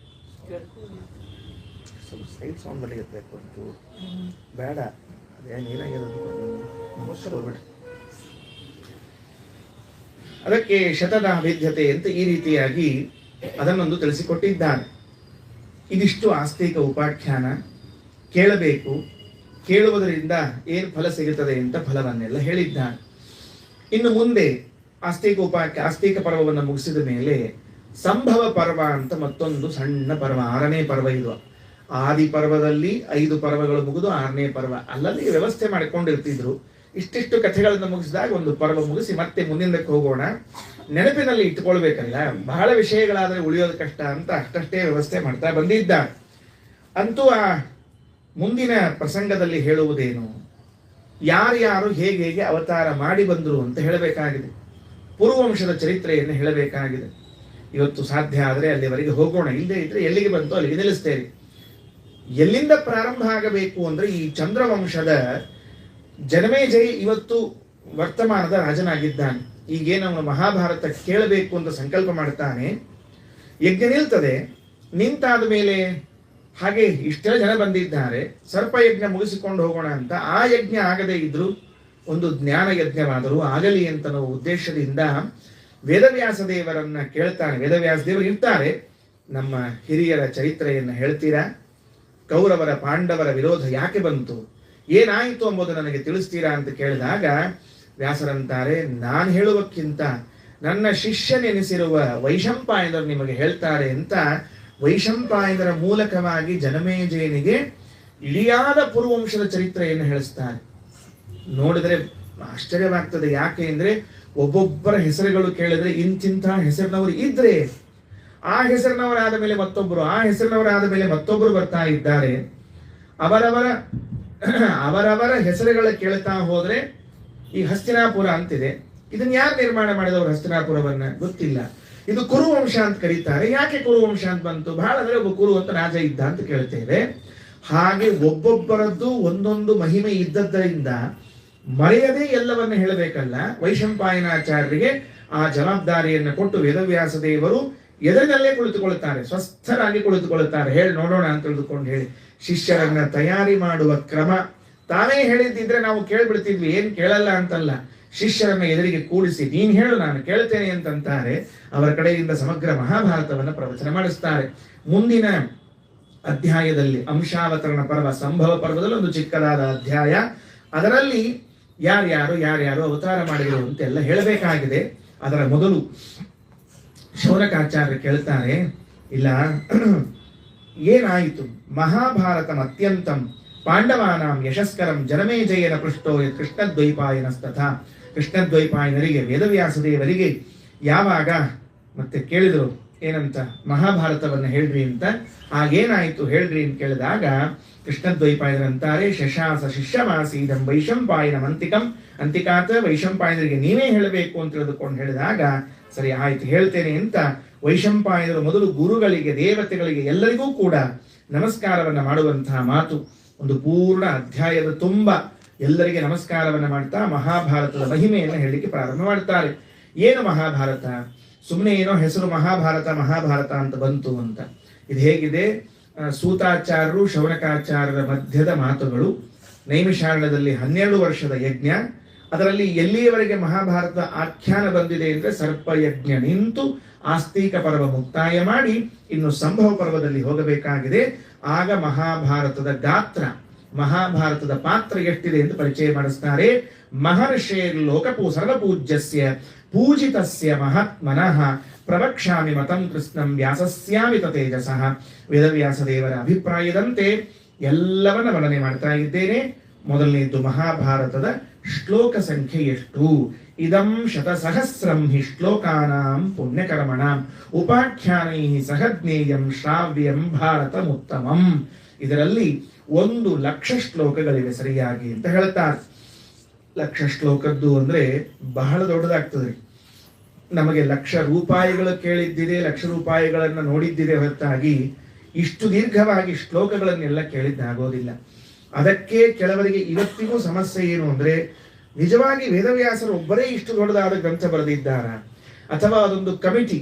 Speaker 1: ಸೈಡ್ ಸೌಂಡ್ ಬರಲಿಕ್ಕೆ ಬೇಡ, ಅದಕ್ಕೆ ಶತದ ಭಿದ್ಯತೆ ಅಂತ ಈ ರೀತಿಯಾಗಿ ಅದನ್ನೊಂದು ತಿಳಿಸಿಕೊಟ್ಟಿದ್ದಾನೆ. ಇದಿಷ್ಟು ಆಸ್ತಿಕ ಉಪಾಖ್ಯಾನ. ಕೇಳಬೇಕು, ಕೇಳುವುದರಿಂದ ಏನು ಫಲ ಸಿಗುತ್ತದೆ ಅಂತ ಫಲವನ್ನೆಲ್ಲ ಹೇಳಿದ್ದಾನೆ. ಇನ್ನು ಮುಂದೆ ಆಸ್ತಿಕ ಪರ್ವವನ್ನು ಮುಗಿಸಿದ ಮೇಲೆ ಸಂಭವ ಪರ್ವ ಅಂತ ಮತ್ತೊಂದು ಸಣ್ಣ ಪರ್ವ, 6ನೇ ಪರ್ವ ಇದು. ಆದಿ ಪರ್ವದಲ್ಲಿ 5 ಪರ್ವಗಳು ಮುಗಿದು 6ನೇ ಪರ್ವ ಅಲ್ಲಲ್ಲಿ ವ್ಯವಸ್ಥೆ ಮಾಡಿಕೊಂಡಿರ್ತಿದ್ರು. ಇಷ್ಟಿಷ್ಟು ಕಥೆಗಳನ್ನು ಮುಗಿಸಿದಾಗ ಒಂದು ಪರ್ವ ಮುಗಿಸಿ ಮತ್ತೆ ಮುಂದಿನಕ್ಕೆ ಹೋಗೋಣ. ನೆನಪಿನಲ್ಲಿ ಇಟ್ಟುಕೊಳ್ಬೇಕಲ್ಲ, ಬಹಳ ವಿಷಯಗಳಾದರೆ ಉಳಿಯೋದು ಕಷ್ಟ ಅಂತ ಅಷ್ಟಷ್ಟೇ ವ್ಯವಸ್ಥೆ ಮಾಡ್ತಾ ಬಂದಿದ್ದಾರೆ. ಅಂತೂ ಆ ಮುಂದಿನ ಪ್ರಸಂಗದಲ್ಲಿ ಹೇಳುವುದೇನು, ಯಾರ್ಯಾರು ಹೇಗೆ ಹೇಗೆ ಅವತಾರ ಮಾಡಿ ಬಂದರು ಅಂತ ಹೇಳಬೇಕಾಗಿದೆ. ಪೂರ್ವವಂಶದ ಚರಿತ್ರೆಯನ್ನು ಹೇಳಬೇಕಾಗಿದೆ. ಇವತ್ತು ಸಾಧ್ಯ ಆದರೆ ಅಲ್ಲಿವರೆಗೆ ಹೋಗೋಣ, ಇಲ್ಲದೆ ಇದ್ರೆ ಎಲ್ಲಿಗೆ ಬಂತು ಅಲ್ಲಿಗೆ ನಿಲ್ಲಿಸ್ತೇವೆ. ಎಲ್ಲಿಂದ ಪ್ರಾರಂಭ ಆಗಬೇಕು ಅಂದ್ರೆ ಈ ಚಂದ್ರವಂಶದ ಜನಮೇಜಯ ಇವತ್ತು ವರ್ತಮಾನದ ರಾಜನಾಗಿದ್ದಾನೆ. ಈಗೇನವನು ಮಹಾಭಾರತ ಕೇಳಬೇಕು ಅಂತ ಸಂಕಲ್ಪ ಮಾಡ್ತಾನೆ. ಯಜ್ಞ ನಿಲ್ತದೆ. ನಿಂತಾದ ಮೇಲೆ ಹಾಗೆ ಇಷ್ಟೆಲ್ಲ ಜನ ಬಂದಿದ್ದಾರೆ, ಸರ್ಪ ಯಜ್ಞ ಮುಗಿಸಿಕೊಂಡು ಹೋಗೋಣ ಅಂತ. ಆ ಯಜ್ಞ ಆಗದೇ ಇದ್ರು ಒಂದು ಜ್ಞಾನ ಯಜ್ಞವಾದರೂ ಆಗಲಿ ಅಂತ ನಾವು ಉದ್ದೇಶದಿಂದ ವೇದವ್ಯಾಸ ದೇವರನ್ನ ಕೇಳ್ತಾನೆ. ವೇದವ್ಯಾಸ ದೇವರು ಇರ್ತಾರೆ, ನಮ್ಮ ಹಿರಿಯರ ಚರಿತ್ರೆಯನ್ನು ಹೇಳ್ತೀರಾ? ಕೌರವರ ಪಾಂಡವರ ವಿರೋಧ ಯಾಕೆ ಬಂತು, ಏನಾಯಿತು ಎಂಬುದು ನನಗೆ ತಿಳಿಸ್ತೀರಾ ಅಂತ ಕೇಳಿದಾಗ ವ್ಯಾಸರಂತಾರೆ, ನಾನು ಹೇಳುವಕ್ಕಿಂತ ನನ್ನ ಶಿಷ್ಯನೆನಿಸಿರುವ ವೈಶಂಪಾಯನರು ನಿಮಗೆ ಹೇಳ್ತಾರೆ ಅಂತ ವೈಶಂಪಾಯನರ ಮೂಲಕವಾಗಿ ಜನಮೇಜಯನಿಗೆ ಇಳಿಯಾದ ಪೂರ್ವಂಶದ ಚರಿತ್ರೆಯನ್ನು ಹೇಳಿಸ್ತಾರೆ. ನೋಡಿದ್ರೆ ಆಶ್ಚರ್ಯವಾಗ್ತದೆ. ಯಾಕೆ ಅಂದ್ರೆ ಒಬ್ಬೊಬ್ಬರ ಹೆಸರುಗಳು ಕೇಳಿದ್ರೆ ಇಂತಿಂಥ ಹೆಸರಿನವರು ಇದ್ರೆ ಆ ಹೆಸರಿನವರಾದ ಮೇಲೆ ಮತ್ತೊಬ್ಬರು, ಆ ಹೆಸರಿನವರಾದ ಮೇಲೆ ಮತ್ತೊಬ್ಬರು ಬರ್ತಾ ಇದ್ದಾರೆ. ಅವರವರ ಹೆಸರುಗಳ ಕೇಳ್ತಾ ಹೋದ್ರೆ ಈ ಹಸ್ತಿನಾಪುರ ಅಂತಿದೆ. ಇದನ್ನ ಯಾರು ನಿರ್ಮಾಣ ಮಾಡಿದವರು ಹಸ್ತಿನಾಪುರವನ್ನ ಗೊತ್ತಿಲ್ಲ. ಇದು ಕುರುವಂಶ ಅಂತ ಕರೀತಾರೆ. ಯಾಕೆ ಕುರುವಂಶ ಅಂತ ಬಂತು? ಬಹಳ ಅಂದ್ರೆ ಒಬ್ಬ ಕುರು ಅಂತ ರಾಜ ಇದ್ದ ಅಂತ ಕೇಳ್ತೇವೆ. ಹಾಗೆ ಒಬ್ಬೊಬ್ಬರದ್ದು ಒಂದೊಂದು ಮಹಿಮೆ ಇದ್ದದ್ದರಿಂದ ಮರೆಯದೇ ಎಲ್ಲವನ್ನ ಹೇಳಬೇಕಲ್ಲ. ವೈಶಂಪಾಯನಾಚಾರ್ಯರಿಗೆ ಆ ಜವಾಬ್ದಾರಿಯನ್ನು ಕೊಟ್ಟು ವೇದವ್ಯಾಸ ದೇವರು ಎದುರಿನಲ್ಲೇ ಕುಳಿತುಕೊಳ್ಳುತ್ತಾರೆ, ಸ್ವಸ್ಥರಾಗಿ ಕುಳಿತುಕೊಳ್ಳುತ್ತಾರೆ. ಹೇಳಿ ನೋಡೋಣ ಅಂತ ತಿಳಿದುಕೊಂಡು ಹೇಳಿ ಶಿಷ್ಯರನ್ನ ತಯಾರಿ ಮಾಡುವ ಕ್ರಮ ತಾವೇ ಹೇಳಿದ್ದಿದ್ರೆ ನಾವು ಕೇಳ್ಬಿಡ್ತಿದ್ವಿ, ಏನ್ ಕೇಳಲ್ಲ ಅಂತಲ್ಲ. ಶಿಷ್ಯರನ್ನ ಎದುರಿಗೆ ಕೂಡಿಸಿ ನೀನ್ ಹೇಳು ನಾನು ಕೇಳ್ತೇನೆ ಅಂತಂತಾರೆ. ಅವರ ಕಡೆಯಿಂದ ಸಮಗ್ರ ಮಹಾಭಾರತವನ್ನ ಪ್ರವಚನ ಮಾಡಿಸ್ತಾರೆ. ಮುಂದಿನ ಅಧ್ಯಾಯದಲ್ಲಿ ಅಂಶಾವತರಣ ಪರ್ವ, ಸಂಭವ ಪರ್ವದಲ್ಲಿ ಒಂದು ಚಿಕ್ಕದಾದ ಅಧ್ಯಾಯ. ಅದರಲ್ಲಿ ಯಾರ್ಯಾರು ಅವತಾರ ಮಾಡಿದರು ಅಂತೆಲ್ಲ ಹೇಳಬೇಕಾಗಿದೆ. ಅದರ ಮೊದಲು ಶೌನಕಾಚಾರ್ಯ ಕೇಳ್ತಾರೆ, ಇಲ್ಲ ಏನಾಯಿತು? ಮಹಾಭಾರತಂ ಅತ್ಯಂತಂ ಪಾಂಡವಾನಾಂ ಯಶಸ್ಕರಂ ಜನಮೇಜಯನ ಪೃಷ್ಟೋ ಕೃಷ್ಣದ್ವೈಪಾಯನಸ್ತಥ. ಕೃಷ್ಣದ್ವೈಪಾಯನರಿಗೆ ವೇದವ್ಯಾಸದೇವರಿಗೆ ಯಾವಾಗ ಮತ್ತೆ ಕೇಳಿದರು ಏನಂತ, ಮಹಾಭಾರತವನ್ನು ಹೇಳ್ರಿ ಅಂತ. ಆಗೇನಾಯಿತು ಹೇಳ್ರಿ ಅಂತ ಕೇಳಿದಾಗ ಕೃಷ್ಣದ್ವೈಪಾಯನಂತಾರೆ, ಶಶಾಸ ಶಿಷ್ಯಮಾಸೀದಂ ವೈಶಂಪಾಯನಂ ಅಂತಿಕಾತ ವೈಶಂಪಾಯನರಿಗೆ ನೀವೇ ಹೇಳಬೇಕು ಅಂತ ತಿಳಿದುಕೊಂಡು ಹೇಳಿದಾಗ, ಸರಿ ಆಯ್ತು ಹೇಳ್ತೇನೆ ಅಂತ ವೈಶಂಪಾಯನರು ಮೊದಲು ಗುರುಗಳಿಗೆ, ದೇವತೆಗಳಿಗೆ, ಎಲ್ಲರಿಗೂ ಕೂಡ ನಮಸ್ಕಾರವನ್ನ ಮಾಡುವಂತಹ ಮಾತು. ಒಂದು ಪೂರ್ಣ ಅಧ್ಯಾಯದ ತುಂಬ ಎಲ್ಲರಿಗೆ ನಮಸ್ಕಾರವನ್ನ ಮಾಡ್ತಾ ಮಹಾಭಾರತದ ಮಹಿಮೆಯನ್ನು ಹೇಳಲಿಕ್ಕೆ ಪ್ರಾರಂಭ ಮಾಡ್ತಾರೆ. ಏನು ಮಹಾಭಾರತ? ಸುಮ್ಮನೆ ಏನೋ ಹೆಸರು ಮಹಾಭಾರತ ಅಂತ ಬಂತು ಅಂತ. ಇದು ಹೇಗಿದೆ? ಸೂತಾಚಾರ್ಯರು ಶೌನಕಾಚಾರ್ಯರ ಮಧ್ಯದ ಮಾತುಗಳು. ನೈಮಿಷಾರಣ್ಯದಲ್ಲಿ 12 ವರ್ಷದ ಯಜ್ಞ. ಅದರಲ್ಲಿ ಎಲ್ಲಿಯವರೆಗೆ ಮಹಾಭಾರತ ಆಖ್ಯಾನ ಬಂದಿದೆ ಅಂದ್ರೆ ಸರ್ಪಯಜ್ಞ ನಿಂತು ಆಸ್ತಿಕ ಪರ್ವ ಮುಕ್ತಾಯ ಮಾಡಿ ಇನ್ನು ಸಂಭವ ಪರ್ವದಲ್ಲಿ ಹೋಗಬೇಕಾಗಿದೆ. ಆಗ ಮಹಾಭಾರತದ ಗಾತ್ರ, ಮಹಾಭಾರತದ ಪಾತ್ರ ಎಷ್ಟಿದೆ ಎಂದು ಪರಿಚಯ ಮಾಡಿಸ್ತಾರೆ. ಮಹರ್ಷೇರ್ ಲೋಕಪೂ ಸರ್ವಪೂಜ್ಯಸ್ಯ ಪೂಜಿತಸ್ಯ ಮಹಾತ್ಮನಃ ಪ್ರವಕ್ಷ್ಯಾಮಿ ಮತಂ ಕೃಷ್ಣಂ ವ್ಯಾಸಸ್ಯಾಮಿ ತೇಜಸಃ. ವೇದವ್ಯಾಸದೇವರ ಅಭಿಪ್ರಾಯದಂತೆ ಎಲ್ಲವನ್ನ ವರ್ಣನೆ ಮಾಡ್ತಾ ಇದ್ದೇನೆ. ಮೊದಲನೇದು ಮಹಾಭಾರತದ ಶ್ಲೋಕ ಸಂಖ್ಯೆ ಎಷ್ಟು? ಇದಂ ಶತಸಹಸ್ರಂ ಹಿ ಶ್ಲೋಕಾನಾಂ ಪುಣ್ಯಕರ್ಮಣಾಂ ಉಪಾಖ್ಯಾನೈ ಸಹ ಜ್ಞೇಯಂ ಶ್ರಾವ್ಯಂ ಭಾರತಮುತ್ತಮಂ. ಇದರಲ್ಲಿ 1,00,000 ಶ್ಲೋಕಗಳಿವೆ ಸರಿಯಾಗಿ ಅಂತ ಹೇಳ್ತಾರೆ. 1,00,000 ಶ್ಲೋಕದ್ದು ಅಂದ್ರೆ ಬಹಳ ದೊಡ್ಡದಾಗ್ತದೆ. ನಮಗೆ 1,00,000 ರೂಪಾಯಿಗಳು ಕೇಳಿದ್ದಿದೆ, 1,00,000 ರೂಪಾಯಿಗಳನ್ನ ನೋಡಿದ್ದಿದೆ ಹೊರತಾಗಿ ಇಷ್ಟು ದೀರ್ಘವಾಗಿ ಶ್ಲೋಕಗಳನ್ನೆಲ್ಲ ಕೇಳಿದ್ದಾಗೋದಿಲ್ಲ. ಅದಕ್ಕೆ ಕೆಲವರಿಗೆ ಇವತ್ತಿಗೂ ಸಮಸ್ಯೆ ಏನು ಅಂದ್ರೆ, ನಿಜವಾಗಿ ವೇದವ್ಯಾಸರು ಒಬ್ಬರೇ ಇಷ್ಟು ದೊಡ್ಡದಾದ ಗ್ರಂಥ ಬರೆದಿದ್ದಾರ, ಅಥವಾ ಅದೊಂದು ಕಮಿಟಿ,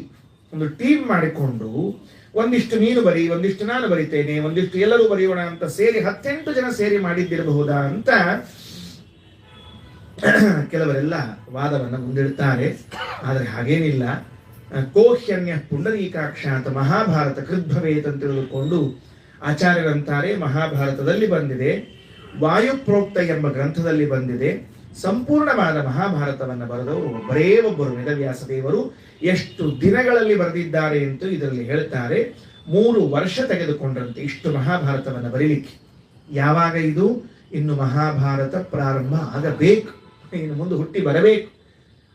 Speaker 1: ಒಂದು ಟೀಮ್ ಮಾಡಿಕೊಂಡು ಒಂದಿಷ್ಟು ನೀನು ಬರಿ, ಒಂದಿಷ್ಟು ನಾನು ಬರಿತೇನೆ, ಒಂದಿಷ್ಟು ಎಲ್ಲರೂ ಬರೆಯೋಣ ಅಂತ ಸೇರಿ 18 ಜನ ಸೇರಿ ಮಾಡಿದ್ದಿರಬಹುದಾ ಅಂತ ಕೆಲವರೆಲ್ಲ ವಾದವನ್ನು ಮುಂದಿಡ್ತಾರೆ. ಆದರೆ ಹಾಗೇನಿಲ್ಲ. ಕೋಹ್ಯನ್ಯ ಪುಂಡರೀಕಾಕ್ಷ ಅಂತ ಮಹಾಭಾರತ ಕೃದ್ಭವೇತ್ ಅಂತ ತಿಳಿದುಕೊಂಡು ಆಚಾರ್ಯರಂತಾರೆ, ಮಹಾಭಾರತದಲ್ಲಿ ಬಂದಿದೆ, ವಾಯುಪ್ರೋಕ್ತ ಎಂಬ ಗ್ರಂಥದಲ್ಲಿ ಬಂದಿದೆ. ಸಂಪೂರ್ಣವಾದ ಮಹಾಭಾರತವನ್ನು ಬರೆದವರು ಒಬ್ಬರೇ ಒಬ್ಬರು ವೇದವ್ಯಾಸ ದೇವರು. ಎಷ್ಟು ದಿನಗಳಲ್ಲಿ ಬರೆದಿದ್ದಾರೆ ಅಂತ ಇದರಲ್ಲಿ ಹೇಳ್ತಾರೆ. 3 ವರ್ಷ ತೆಗೆದುಕೊಂಡ್ರಂತೆ ಇಷ್ಟು ಮಹಾಭಾರತವನ್ನು ಬರೀಲಿಕ್ಕೆ. ಯಾವಾಗ ಇದು? ಇನ್ನು ಮಹಾಭಾರತ ಪ್ರಾರಂಭ ಆಗಬೇಕು, ಇನ್ನು ಮುಂದೆ ಹುಟ್ಟಿ ಬರಬೇಕು.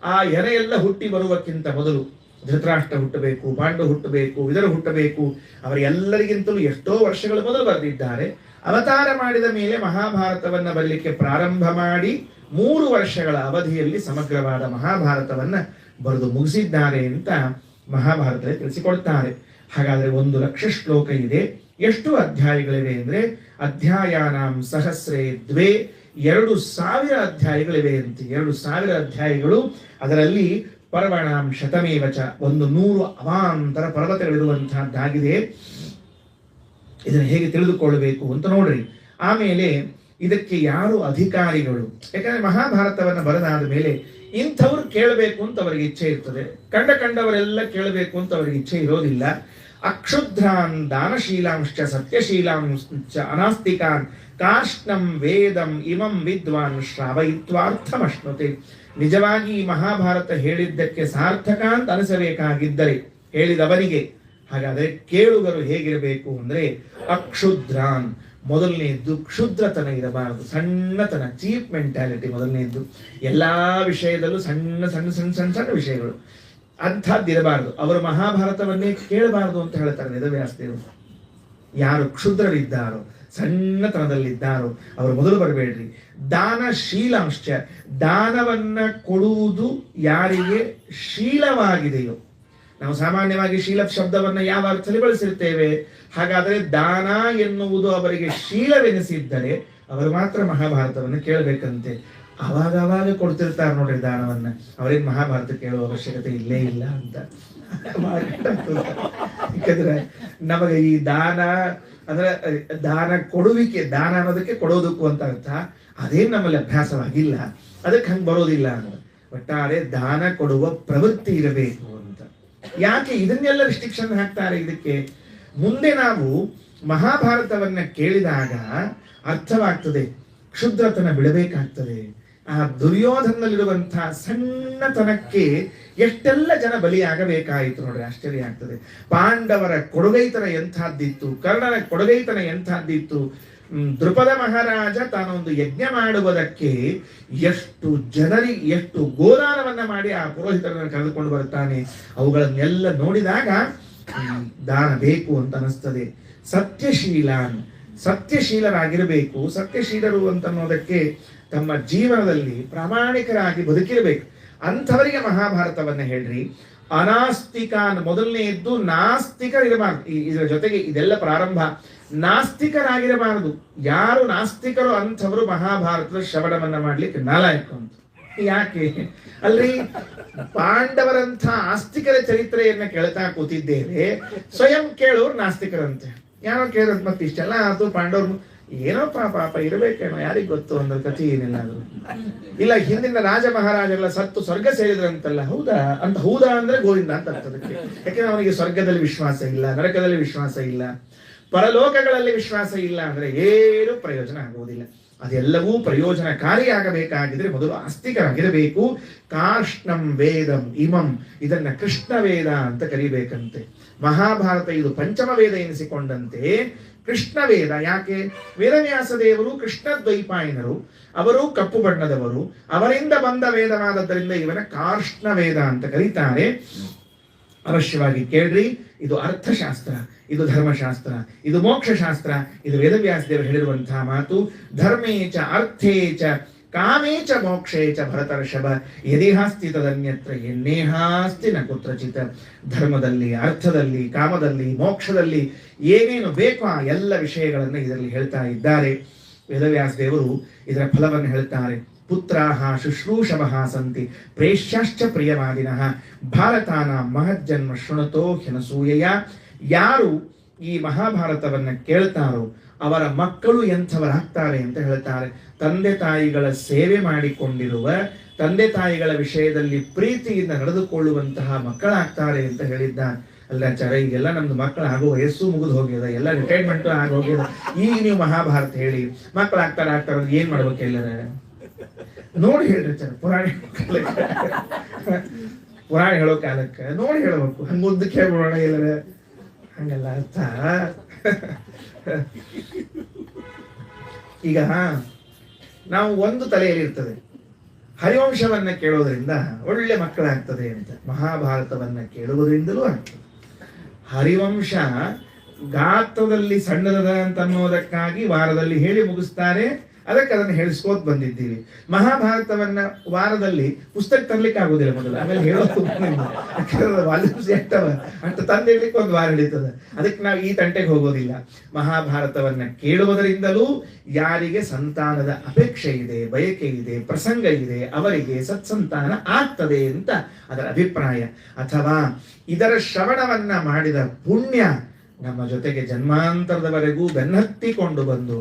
Speaker 1: ಆ ಎರೆಯೆಲ್ಲ ಹುಟ್ಟಿ ಬರುವಕ್ಕಿಂತ ಮೊದಲು ಧೃತರಾಷ್ಟ್ರ ಹುಟ್ಟಬೇಕು, ಪಾಂಡು ಹುಟ್ಟಬೇಕು, ವಿದುರ ಹುಟ್ಟಬೇಕು. ಅವರೆಲ್ಲರಿಗಿಂತಲೂ ಎಷ್ಟೋ ವರ್ಷಗಳ ಮೊದಲು ಬರೆದಿದ್ದಾರೆ. ಅವತಾರ ಮಾಡಿದ ಮೇಲೆ ಮಹಾಭಾರತವನ್ನ ಬರಲಿಕ್ಕೆ ಪ್ರಾರಂಭ ಮಾಡಿ 3 ವರ್ಷಗಳ ಅವಧಿಯಲ್ಲಿ ಸಮಗ್ರವಾದ ಮಹಾಭಾರತವನ್ನ ಬರೆದು ಮುಗಿಸಿದ್ದಾರೆ ಅಂತ ಮಹಾಭಾರತದಲ್ಲಿ ತಿಳಿಸಿಕೊಡ್ತಾರೆ. ಹಾಗಾದ್ರೆ 1,00,000 ಶ್ಲೋಕ ಇದೆ. ಎಷ್ಟು ಅಧ್ಯಾಯಗಳಿವೆ ಅಂದ್ರೆ ಅಧ್ಯಾಯಾನಾಂ ಸಹಸ್ರೇ ದ್ವೇ, 2,000 ಅಧ್ಯಾಯಗಳಿವೆ ಅಂತ. 2,000 ಅಧ್ಯಾಯಗಳು. ಅದರಲ್ಲಿ ಪರ್ವಣಾಂ ಶತಮೇವಚ, 100 ಅವಾಂತರ ಪರ್ವತಗಳಿರುವಂತಹದ್ದಾಗಿದೆ. ಇದನ್ನು ಹೇಗೆ ತಿಳಿದುಕೊಳ್ಳಬೇಕು ಅಂತ ನೋಡ್ರಿ. ಆಮೇಲೆ ಇದಕ್ಕೆ ಯಾರು ಅಧಿಕಾರಿಗಳು? ಯಾಕಂದ್ರೆ ಮಹಾಭಾರತವನ್ನು ಬರೆದಾದ ಮೇಲೆ ಇಂಥವ್ರು ಕೇಳಬೇಕು ಅಂತ ಅವರಿಗೆ ಇಚ್ಛೆ ಇರ್ತದೆ, ಕಂಡವರೆಲ್ಲ ಕೇಳಬೇಕು ಅಂತ ಅವರಿಗೆ ಇಚ್ಛೆ ಇರೋದಿಲ್ಲ. ಅಕ್ಷುದ್ರಾನ್ ದಾನಶೀಲಾಂಶ್ಚ ಸತ್ಯಶೀಲಾಂಶ್ಚ ಅನಾಸ್ತಿಕಾನ್ ಕಾಷ್ಣಂ ವೇದಂ ಇಮಂ ವಿದ್ವಾನ್ ಶ್ರಾವಯಿತ್ವಾರ್ಥಮಶ್ನುತೆ. ನಿಜವಾಗಿ ಈ ಮಹಾಭಾರತ ಹೇಳಿದ್ದಕ್ಕೆ ಸಾರ್ಥಕ ಅಂತ ಅನಿಸಬೇಕಾಗಿದ್ದರೆ ಹೇಳಿದವರಿಗೆ, ಹಾಗಾದರೆ ಕೇಳುಗರು ಹೇಗಿರಬೇಕು ಅಂದ್ರೆ ಅಕ್ಷುದ್ರಾನ್, ಮೊದಲನೇದ್ದು ಕ್ಷುದ್ರತನ ಇರಬಾರದು, ಸಣ್ಣತನ, ಚೀಪ್ ಮೆಂಟಾಲಿಟಿ ಮೊದಲನೇದ್ದು. ಎಲ್ಲಾ ವಿಷಯದಲ್ಲೂ ಸಣ್ಣ ಸಣ್ಣ ಸಣ್ಣ ಸಣ್ಣ ಸಣ್ಣ ವಿಷಯಗಳು ಅಂಥದ್ದಿರಬಾರದು. ಅವರು ಮಹಾಭಾರತವನ್ನೇ ಕೇಳಬಾರದು ಅಂತ ಹೇಳ್ತಾರೆ ವೇದವ್ಯಾಸದೇವರು. ಯಾರು ಕ್ಷುದ್ರರಿದ್ದಾರೋ, ಸಣ್ಣತನದಲ್ಲಿದ್ದಾರೋ ಅವರು ಮೊದಲು ಬರಬೇಡ್ರಿ. ದಾನಶೀಲಾಂಶ್ಚ, ದಾನವನ್ನ ಕೊಡುವುದು ಯಾರಿಗೆ ಶೀಲವಾಗಿದೆಯೋ. ನಾವು ಸಾಮಾನ್ಯವಾಗಿ ಶೀಲ ಶಬ್ದವನ್ನ ಯಾವ ಅರ್ಥದಲ್ಲಿ ಬಳಸಿರ್ತೇವೆ? ಹಾಗಾದರೆ ದಾನ ಎನ್ನುವುದು ಅವರಿಗೆ ಶೀಲವೆನಿಸಿದ್ದರೆ ಅವರು ಮಾತ್ರ ಮಹಾಭಾರತವನ್ನು ಕೇಳಬೇಕಂತೆ. ಅವಾಗ ಕೊಡ್ತಿರ್ತಾರೆ ನೋಡ್ರಿ ದಾನವನ್ನ. ಅವರೇನು ಮಹಾಭಾರತ ಕೇಳುವ ಅವಶ್ಯಕತೆ ಇಲ್ಲೇ ಇಲ್ಲ ಅಂತ. ಯಾಕಂದ್ರೆ ನಮಗೆ ಈ ದಾನ ಅಂದ್ರೆ ದಾನ ಕೊಡುವಿಕೆ, ದಾನ ಅನ್ನೋದಕ್ಕೆ ಕೊಡೋದಕ್ಕೂ ಅಂತ ಅರ್ಥ. ಅದೇನು ನಮ್ಮಲ್ಲಿ ಅಭ್ಯಾಸವಾಗಿಲ್ಲ, ಅದಕ್ಕೆ ಹಂಗೆ ಬರೋದಿಲ್ಲ ಅನ್ನೋದು. ಒಟ್ಟಾರೆ ದಾನ ಕೊಡುವ ಪ್ರವೃತ್ತಿ ಇರಬೇಕು ಅಂತ. ಯಾಕೆ ಇದನ್ನೆಲ್ಲ ರಿಸ್ಟ್ರಿಕ್ಷನ್ ಹಾಕ್ತಾರೆ ಇದಕ್ಕೆ? ಮುಂದೆ ನಾವು ಮಹಾಭಾರತವನ್ನ ಕೇಳಿದಾಗ ಅರ್ಥವಾಗ್ತದೆ, ಕ್ಷುದ್ರತನ ಬಿಡಬೇಕಾಗ್ತದೆ. ಆ ದುರ್ಯೋಧನಲ್ಲಿರುವಂತಹ ಸಣ್ಣತನಕ್ಕೆ ಎಷ್ಟೆಲ್ಲ ಜನ ಬಲಿಯಾಗಬೇಕಾಯಿತು ನೋಡ್ರಿ, ಆಶ್ಚರ್ಯ ಆಗ್ತದೆ. ಪಾಂಡವರ ಕೊಡುಗೈತನ ಎಂಥದ್ದಿತ್ತು, ಕರ್ಣನ ಕೊಡುಗೈತನ ಎಂಥದ್ದಿತ್ತು. ದೃಪದ ಮಹಾರಾಜ ತಾನೊಂದು ಯಜ್ಞ ಮಾಡುವುದಕ್ಕೆ ಎಷ್ಟು ಎಷ್ಟು ಗೋದಾನವನ್ನ ಮಾಡಿ ಆ ಪುರೋಹಿತರನ್ನು ಕರೆದುಕೊಂಡು ಬರ್ತಾನೆ. ಅವುಗಳನ್ನೆಲ್ಲ ನೋಡಿದಾಗ ದಾನ ಬೇಕು ಅಂತ ಅನಿಸ್ತದೆ. ಸತ್ಯಶೀಲರಾಗಿರಬೇಕು. ಸತ್ಯಶೀಲರು ಅಂತನ್ನೋದಕ್ಕೆ ತಮ್ಮ ಜೀವನದಲ್ಲಿ ಪ್ರಾಮಾಣಿಕರಾಗಿ ಬದುಕಿರಬೇಕು. ಅಂಥವರಿಗೆ ಮಹಾಭಾರತವನ್ನ ಹೇಳ್ರಿ. ಅನಾಸ್ತಿಕ ಮೊದಲನೆಯದ್ದು ನಾಸ್ತಿಕರಿರಬಾರದು. ಇದರ ಜೊತೆಗೆ ಇದೆಲ್ಲ ಪ್ರಾರಂಭ. ನಾಸ್ತಿಕರಾಗಿರಬಾರದು. ಯಾರು ನಾಸ್ತಿಕರು ಅಂಥವರು ಮಹಾಭಾರತದ ಶ್ರವಣವನ್ನ ಮಾಡ್ಲಿಕ್ಕೆ ನಾಲಾಯಕ ಅಂತ. ಯಾಕೆ ಅಲ್ರಿ, ಪಾಂಡವರಂಥ ಆಸ್ತಿಕರ ಚರಿತ್ರೆಯನ್ನ ಕೇಳ್ತಾ ಕೂತಿದ್ದೇವೆ, ಸ್ವಯಂ ಕೇಳೋರು ನಾಸ್ತಿಕರಂತೆ. ಯಾರೋ ಕೇಳೋದು ಮತ್ತೆ ಇಷ್ಟೆಲ್ಲ ಆಯ್ತು ಪಾಂಡವರು ಏನೋ ಪಾಪ ಇರಬೇಕೇನೋ, ಯಾರಿಗ್ ಗೊತ್ತು ಅಂದ್ರೆ ಕಥೆ ಏನಿಲ್ಲ. ಅದು ಇಲ್ಲ, ಹಿಂದಿನ ರಾಜ ಮಹಾರಾಜರೆಲ್ಲ ಸತ್ತು ಸ್ವರ್ಗ ಸೇರಿದ್ರಂತಲ್ಲ. ಹೌದಾ ಅಂತ, ಹೌದಾ ಅಂದ್ರೆ ಗೋವಿಂದ ಅಂತ ಅರ್ಥದಕ್ಕೆ. ಯಾಕೆಂದ್ರೆ ಅವನಿಗೆ ಸ್ವರ್ಗದಲ್ಲಿ ವಿಶ್ವಾಸ ಇಲ್ಲ, ನರಕದಲ್ಲಿ ವಿಶ್ವಾಸ ಇಲ್ಲ, ಪರಲೋಕಗಳಲ್ಲಿ ವಿಶ್ವಾಸ ಇಲ್ಲ ಅಂದ್ರೆ ಏನು ಪ್ರಯೋಜನ ಆಗುವುದಿಲ್ಲ. ಅದೆಲ್ಲವೂ ಪ್ರಯೋಜನಕಾರಿಯಾಗಬೇಕಾಗಿದ್ರೆ ಮೊದಲು ಆಸ್ತಿಕರಾಗಿರಬೇಕು. ಕಾರ್ಷ್ಣಂ ವೇದಂ ಇಮಂ, ಇದನ್ನ ಕೃಷ್ಣ ವೇದ ಅಂತ ಕರಿಬೇಕಂತೆ. ಮಹಾಭಾರತ ಇದು ಪಂಚಮ ವೇದ ಎನಿಸಿಕೊಂಡಂತೆ ಕೃಷ್ಣ ವೇದ. ಯಾಕೆ? ವೇದವ್ಯಾಸ ದೇವರು ಕೃಷ್ಣ ದ್ವೈಪಾಯನರು, ಅವರು ಕಪ್ಪು ಬಣ್ಣದವರು, ಅವರಿಂದ ಬಂದ ವೇದವಾದದ್ದರಿಂದ ಇವನ ಕಾರ್ಷ್ಣ ವೇದ ಅಂತ ಕರೀತಾರೆ. ಅವಶ್ಯವಾಗಿ ಕೇಳ್ರಿ. ಇದು ಅರ್ಥಶಾಸ್ತ್ರ, ಇದು ಧರ್ಮಶಾಸ್ತ್ರ, ಇದು ಮೋಕ್ಷಶಾಸ್ತ್ರ. ಇದು ವೇದವ್ಯಾಸ ದೇವರು ಹೇಳಿರುವಂತಹ ಮಾತು. ಧರ್ಮೇಚ ಅರ್ಥೇಚ ಕಾಮೇಚ ಮೋಕ್ಷೇಚ ಭರತರ್ಷಭ ಯದಿಹಾಸ್ತಿ ತದನ್ಯತ್ರ ಎನ್ನೇಹಾಸ್ತಿ ನ ಕುತ್ರಚಿತ. ಧರ್ಮದಲ್ಲಿ, ಅರ್ಥದಲ್ಲಿ, ಕಾಮದಲ್ಲಿ, ಮೋಕ್ಷದಲ್ಲಿ ಏನೇನು ಬೇಕೋ ಆ ಎಲ್ಲ ವಿಷಯಗಳನ್ನು ಇದರಲ್ಲಿ ಹೇಳ್ತಾ ಇದ್ದಾರೆ. ವೇದವ್ಯಾಸ ದೇವರು ಇದರ ಫಲವನ್ನು ಹೇಳ್ತಾರೆ. ಪುತ್ರಾಹ ಶುಶ್ರೂಷವಃ ಸಂತಿ ಪ್ರೇಷ್ಯಾಶ್ಚ ಪ್ರಿಯವಾದಿನಃ ಭಾರತಾನ ಮಹಜ್ಜನ್ಮ ಶೃಣುತೋ ಹ್ಯನಸೂಯಯ. ಯಾರು ಈ ಮಹಾಭಾರತವನ್ನ ಕೇಳ್ತಾರೋ ಅವರ ಮಕ್ಕಳು ಎಂಥವರಾಗ್ತಾರೆ ಅಂತ ಹೇಳ್ತಾರೆ. ತಂದೆ ತಾಯಿಗಳ ಸೇವೆ ಮಾಡಿಕೊಂಡಿರುವ, ತಂದೆ ತಾಯಿಗಳ ವಿಷಯದಲ್ಲಿ ಪ್ರೀತಿಯಿಂದ ನಡೆದುಕೊಳ್ಳುವಂತಹ ಮಕ್ಕಳಾಗ್ತಾರೆ ಅಂತ ಹೇಳಿದ್ದಾನೆ. ಅಲ್ಲಾಚಾರ, ಈಗೆಲ್ಲ ನಮ್ದು ಮಕ್ಕಳು ಆಗೋ ವಯಸ್ಸು ಮುಗಿದು ಹೋಗ್ಯದ, ಎಲ್ಲ ರಿಟೈರ್ಮೆಂಟ್ ಆಗಿ ಹೋಗ್ಯದ. ಈಗ ನೀವು ಮಹಾಭಾರತ ಹೇಳಿ ಮಕ್ಕಳಾಗ್ತಾರೆ ಅಂದ್ರೆ ಏನ್ ಮಾಡ್ಬೇಕು? ಎಲ್ಲರ ನೋಡಿ ಹೇಳ್ರಿ ಚರ, ಪುರಾಣ ಹೇಳೋ ಕಾಲಕ್ಕೆ ನೋಡಿ ಹೇಳ್ಬೇಕು. ಹಂಗ ಉದ್ದಕ್ಕೆ ಹೇಳ್ಬಿಡೋಣ ಎಲ್ಲರ, ಹಂಗಲ್ಲ ಅರ್ಥ. ಈಗ ನಾವು ಒಂದು ತಲೆಯಲ್ಲಿ ಇರ್ತದೆ, ಹರಿವಂಶವನ್ನ ಕೇಳೋದ್ರಿಂದ ಒಳ್ಳೆ ಮಕ್ಕಳಾಗ್ತದೆ ಅಂತ. ಮಹಾಭಾರತವನ್ನ ಕೇಳುವುದರಿಂದಲೂ ಆಗ್ತದೆ. ಹರಿವಂಶ ಗಾತ್ರದಲ್ಲಿ ಸಣ್ಣದ ಅಂತ ಅನ್ನೋದಕ್ಕಾಗಿ ವಾರದಲ್ಲಿ ಹೇಳಿ ಮುಗಿಸ್ತಾರೆ. ಅದಕ್ಕೆ ಅದನ್ನು ಹೇಳಿಸ್ಕೋತ್ ಬಂದಿದ್ದೀವಿ. ಮಹಾಭಾರತವನ್ನ ವಾರದಲ್ಲಿ ಪುಸ್ತಕ ತರ್ಲಿಕ್ಕೆ ಆಗುದಿಲ್ಲ ಮೊದಲು, ಆಮೇಲೆ ಹೇಳೋದು ವಾಲ್ಯೂಮ್ಸ್ ಎಷ್ಟವ ಅಂತ ತಂದಿಡ್ಲಿಕ್ಕೆ ಒಂದು ವಾರ ಹಿಡಿತದೆ. ಅದಕ್ಕೆ ನಾವು ಈ ತಂಟೆಗೆ ಹೋಗೋದಿಲ್ಲ. ಮಹಾಭಾರತವನ್ನ ಕೇಳುವುದರಿಂದಲೂ ಯಾರಿಗೆ ಸಂತಾನದ ಅಪೇಕ್ಷೆ ಇದೆ, ಬಯಕೆ ಇದೆ, ಪ್ರಸಂಗ ಇದೆ, ಅವರಿಗೆ ಸತ್ಸಂತಾನ ಆಗ್ತದೆ ಅಂತ ಅದರ ಅಭಿಪ್ರಾಯ. ಅಥವಾ ಇದರ ಶ್ರವಣವನ್ನ ಮಾಡಿದ ಪುಣ್ಯ ನಮ್ಮ ಜೊತೆಗೆ ಜನ್ಮಾಂತರದವರೆಗೂ ಬೆನ್ನತ್ತಿಕೊಂಡು ಬಂದು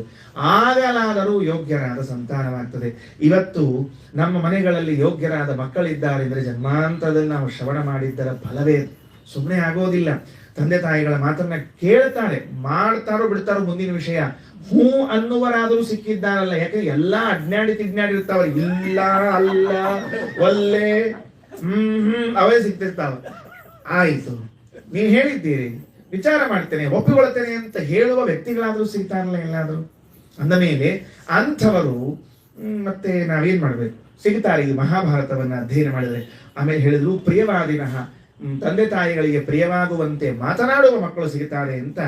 Speaker 1: ಆಗಲಾದರೂ ಯೋಗ್ಯರಾದ ಸಂತಾನವಾಗ್ತದೆ. ಇವತ್ತು ನಮ್ಮ ಮನೆಗಳಲ್ಲಿ ಯೋಗ್ಯರಾದ ಮಕ್ಕಳಿದ್ದಾರೆ ಅಂದರೆ ಜನ್ಮಾಂತರದಲ್ಲಿ ನಾವು ಶ್ರವಣ ಮಾಡಿದ್ದರ ಫಲವೇ. ಸುಮ್ಮನೆ ಆಗೋದಿಲ್ಲ. ತಂದೆ ತಾಯಿಗಳ ಮಾತನ್ನ ಕೇಳ್ತಾರೆ, ಮಾಡ್ತಾರೋ ಬಿಡ್ತಾರೋ ಮುಂದಿನ ವಿಷಯ. ಹೂ ಅನ್ನುವರಾದರೂ ಸಿಕ್ಕಿದ್ದಾರಲ್ಲ. ಯಾಕೆ ಎಲ್ಲ ಅಜ್ಞಾಡಿ ತಿಜ್ಞಾಡಿ ಇಲ್ಲ ಅಲ್ಲ ಒಲ್ಲೆ ಅವೇ ಸಿಕ್ತಿರ್ತಾವ. ಆಯಿತು, ನೀವು ಹೇಳಿದ್ದೀರಿ, ವಿಚಾರ ಮಾಡ್ತೇನೆ, ಒಪ್ಪಿಕೊಳ್ತೇನೆ ಅಂತ ಹೇಳುವ ವ್ಯಕ್ತಿಗಳಾದ್ರೂ ಸಿಗ್ತಾರಲ್ಲ ಎಲ್ಲಾದ್ರೂ. ಅಂದ ಮೇಲೆ ಅಂಥವರು ಮತ್ತೆ ನಾವೇನ್ ಮಾಡ್ಬೇಕು? ಸಿಗ್ತಾರೆ ಈ ಮಹಾಭಾರತವನ್ನ ಅಧ್ಯಯನ ಮಾಡಿದರೆ. ಆಮೇಲೆ ಹೇಳಿದ್ರು ಪ್ರಿಯವಾದಿನಃ, ತಂದೆ ತಾಯಿಗಳಿಗೆ ಪ್ರಿಯವಾಗುವಂತೆ ಮಾತನಾಡುವ ಮಕ್ಕಳು ಸಿಗುತ್ತಾರೆ ಅಂತ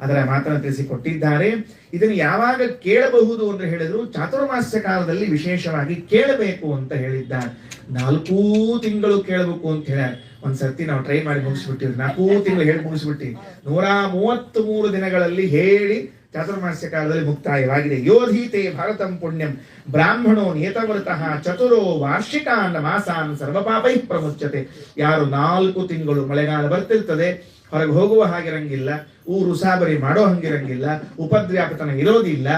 Speaker 1: ಅದರ ಮಾತನ್ನು ತಿಳಿಸಿಕೊಟ್ಟಿದ್ದಾರೆ. ಇದನ್ನು ಯಾವಾಗ ಕೇಳಬಹುದು ಅಂತ ಹೇಳಿದ್ರು, ಚಾತುರ್ಮಾಸ್ಯ ಕಾಲದಲ್ಲಿ ವಿಶೇಷವಾಗಿ ಕೇಳಬೇಕು ಅಂತ ಹೇಳಿದ್ದಾರೆ. 4 ತಿಂಗಳು ಕೇಳಬೇಕು ಅಂತ ಹೇಳ್ಯಾರ. ಒಂದ್ಸರ್ತಿ ನಾವು ಟ್ರೈ ಮಾಡಿ ಮುಗಿಸ್ಬಿಟ್ಟಿವಿ. 4 ತಿಂಗಳು ಹೇಳಿ ಮುಗಿಸ್ಬಿಟ್ಟಿವಿ. 133 ದಿನಗಳಲ್ಲಿ ಹೇಳಿ ಚಾತುರ್ಮಾಸ್ಯ ಕಾಲದಲ್ಲಿ ಮುಕ್ತಾಯವಾಗಿದೆ. ಯೋಧೀತೆ ಭಾರತಂ ಪುಣ್ಯಂ ಬ್ರಾಹ್ಮಣೋ ನಿಯತವೃತಃ ಚತುರೋ ವಾರ್ಷಿಕಾನ್ ಮಾಸಾನ್ ಸರ್ವಪಾಪೈ ಪ್ರಮುಚ್ಯತೆ. ಯಾರು 4 ತಿಂಗಳು ಮಳೆಗಾಲ ಬರ್ತಿರ್ತದೆ, ಹೊರಗೆ ಹೋಗುವ ಹಾಗಿರಂಗಿಲ್ಲ, ಊರು ಸಾಬರಿ ಮಾಡೋ ಹಂಗಿರಂಗಿಲ್ಲ, ಉಪದ್ವ್ಯಾಪತನ ಇರೋದಿಲ್ಲ.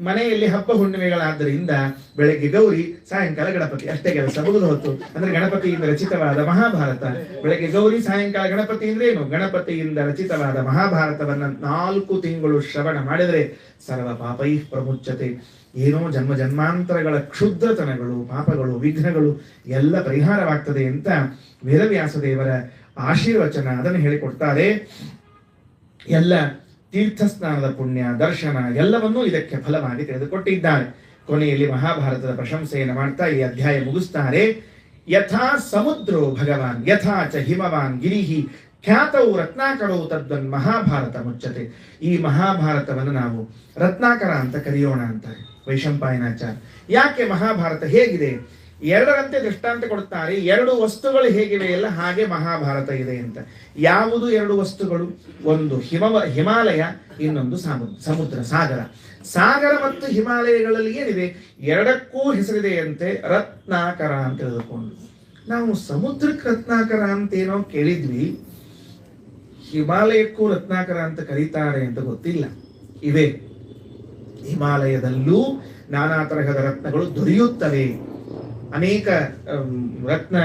Speaker 1: ಮನೆಯಲ್ಲಿ ಹಬ್ಬ ಹುಣ್ಣಿಮೆಗಳಾದ್ದರಿಂದ ಬೆಳಗ್ಗೆ ಗೌರಿ, ಸಾಯಂಕಾಲ ಗಣಪತಿ, ಅಷ್ಟೇ ಕೆಲಸ ಮುಗಿದು ಹೊತ್ತು. ಅಂದ್ರೆ ಗಣಪತಿಯಿಂದ ರಚಿತವಾದ ಮಹಾಭಾರತ. ಬೆಳಗ್ಗೆ ಗೌರಿ, ಸಾಯಂಕಾಲ ಗಣಪತಿ ಅಂದ್ರೆ ಏನು? ಗಣಪತಿಯಿಂದ ರಚಿತವಾದ ಮಹಾಭಾರತವನ್ನ 4 ತಿಂಗಳು ಶ್ರವಣ ಮಾಡಿದರೆ ಸರ್ವ ಪಾಪೈ ಪ್ರಮುಚ್ಯತೆ. ಏನೋ ಜನ್ಮ ಜನ್ಮಾಂತರಗಳ ಕ್ಷುದ್ರತನಗಳು, ಪಾಪಗಳು, ವಿಘ್ನಗಳು ಎಲ್ಲ ಪರಿಹಾರವಾಗ್ತದೆ ಅಂತ ವೇದವ್ಯಾಸ ದೇವರ ಆಶೀರ್ವಚನ ಅದನ್ನು ಹೇಳಿಕೊಡ್ತಾರೆ. ಎಲ್ಲ ತೀರ್ಥ ಸ್ನಾನದ ಪುಣ್ಯ, ದರ್ಶನ ಎಲ್ಲವನ್ನೂ ಇದಕ್ಕೆ ಫಲವಾಗಿ ತೆಗೆದುಕೊಟ್ಟಿದ್ದಾರೆ. ಕೊನೆಯಲ್ಲಿ ಮಹಾಭಾರತದ ಪ್ರಶಂಸೆಯನ್ನು ಮಾಡ್ತಾ ಈ ಅಧ್ಯಾಯ ಮುಗಿಸ್ತಾರೆ. ಯಥಾ ಸಮುದ್ರೋ ಭಗವಾನ್ ಯಥಾ ಚ ಹಿಮವಾನ್ ಗಿರಿಹಿ ಖ್ಯಾತವು ರತ್ನಾಕರವು ತದ್ವನ್ ಮಹಾಭಾರತ ಮುಚ್ಚತೆ. ಈ ಮಹಾಭಾರತವನ್ನು ನಾವು ರತ್ನಾಕರ ಅಂತ ಕರೆಯೋಣ ಅಂತಾರೆ ವೈಶಂಪಾಯನಾಚಾರ್ಯ. ಯಾಕೆ ಮಹಾಭಾರತ ಹೇಗಿದೆ? 2ರಂತೆ ದೃಷ್ಟಾಂತ ಕೊಡುತ್ತಾರೆ. 2 ವಸ್ತುಗಳು ಹೇಗಿವೆ ಎಲ್ಲ ಹಾಗೆ ಮಹಾಭಾರತ ಇದೆ ಅಂತ. ಯಾವುದು 2 ವಸ್ತುಗಳು? ಒಂದು ಹಿಮಾಲಯ, ಇನ್ನೊಂದು ಸಮುದ್ರ, ಸಾಗರ. ಸಾಗರ ಮತ್ತು ಹಿಮಾಲಯಗಳಲ್ಲಿ ಏನಿದೆ? 2ಕ್ಕೂ ಹೆಸರಿದೆಯಂತೆ ರತ್ನಾಕರ ಅಂತ ತಿಳಿದುಕೊಂಡು. ನಾವು ಸಮುದ್ರಕ್ಕೆ ರತ್ನಾಕರ ಅಂತೇನೋ ಕೇಳಿದ್ವಿ, ಹಿಮಾಲಯಕ್ಕೂ ರತ್ನಾಕರ ಅಂತ ಕರೀತಾರೆ ಅಂತ ಗೊತ್ತಿಲ್ಲ. ಇವೆ, ಹಿಮಾಲಯದಲ್ಲೂ ನಾನಾ ತರಹದ ರತ್ನಗಳು ದೊರೆಯುತ್ತವೆ. ಅನೇಕ ರತ್ನ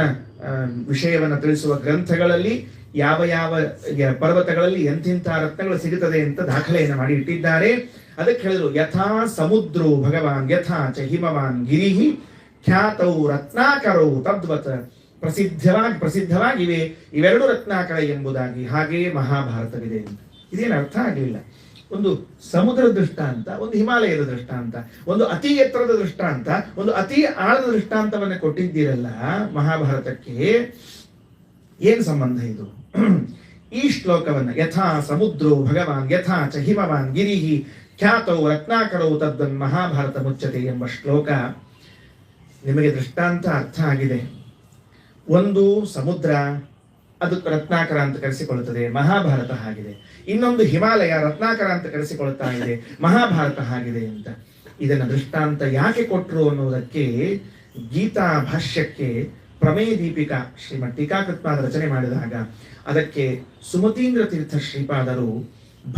Speaker 1: ವಿಷಯವನ್ನು ತಿಳಿಸುವ ಗ್ರಂಥಗಳಲ್ಲಿ ಯಾವ ಯಾವ ಪರ್ವತಗಳಲ್ಲಿ ಎಂಥಿಂಥ ರತ್ನಗಳು ಸಿಗುತ್ತದೆ ಅಂತ ದಾಖಲೆಯನ್ನು ಮಾಡಿ ಇಟ್ಟಿದ್ದಾರೆ. ಅದಕ್ಕೆ ಹೇಳಿದ್ರು ಯಥಾ ಸಮುದ್ರೋ ಭಗವಾನ್ ಯಥಾ ಚ ಹಿಮವಾನ್ ಗಿರಿಹಿ ಖ್ಯಾತೌ ರತ್ನಾಕರೌ ತದ್ವತ್. ಪ್ರಸಿದ್ಧವಾಗಿವೆ ಇವೆರಡು ರತ್ನಾಕರ ಎಂಬುದಾಗಿ. ಹಾಗೆಯೇ ಮಹಾಭಾರತವಿದೆ ಅಂತ. ಇದೇನು ಅರ್ಥ ಆಗಲಿಲ್ಲ. ಒಂದು ಸಮುದ್ರ ದೃಷ್ಟಾಂತ, ಒಂದು ಹಿಮಾಲಯದ ದೃಷ್ಟಾಂತ, ಒಂದು ಅತಿ ಎತ್ತರದ ದೃಷ್ಟಾಂತ, ಒಂದು ಅತಿ ಆಳದ ದೃಷ್ಟಾಂತವನ್ನು ಕೊಟ್ಟಿದ್ದೀರಲ್ಲ ಮಹಾಭಾರತಕ್ಕೆ. ಏನು ಸಂಬಂಧ ಇದು? ಈ ಶ್ಲೋಕವನ್ನ ಯಥಾ ಸಮುದ್ರೋ ಭಗವಾನ್ ಯಥಾ ಚ ಹಿಮವಾನ್ ಗಿರಿಹಿ ಖ್ಯಾತೌ ರತ್ನಾಕರೌ ತದ್ವನ್ ಮಹಾಭಾರತ ಮುಚ್ಚತೆ ಎಂಬ ಶ್ಲೋಕ ನಿಮಗೆ ದೃಷ್ಟಾಂತ ಅರ್ಥ ಆಗಿದೆ. ಒಂದು ಸಮುದ್ರ, ಅದು ರತ್ನಾಕರ ಅಂತ ಕರೆಸಿಕೊಳ್ಳುತ್ತದೆ, ಮಹಾಭಾರತ ಆಗಿದೆ. ಇನ್ನೊಂದು ಹಿಮಾಲಯ ರತ್ನಾಕರ ಅಂತ ಕರೆಸಿಕೊಳ್ತಾ ಇದೆ, ಮಹಾಭಾರತ ಆಗಿದೆ ಅಂತ. ಇದನ್ನ ದೃಷ್ಟಾಂತ ಯಾಕೆ ಕೊಟ್ಟರು ಅನ್ನೋದಕ್ಕೆ ಗೀತಾ ಭಾಷ್ಯಕ್ಕೆ ಪ್ರಮೇಯ ದೀಪಿಕಾ ಶ್ರೀಮದ್ ಟೀಕಾಕೃತ್ಪಾದ ರಚನೆ ಮಾಡಿದಾಗ ಅದಕ್ಕೆ ಸುಮತೀಂದ್ರ ತೀರ್ಥ ಶ್ರೀಪಾದರು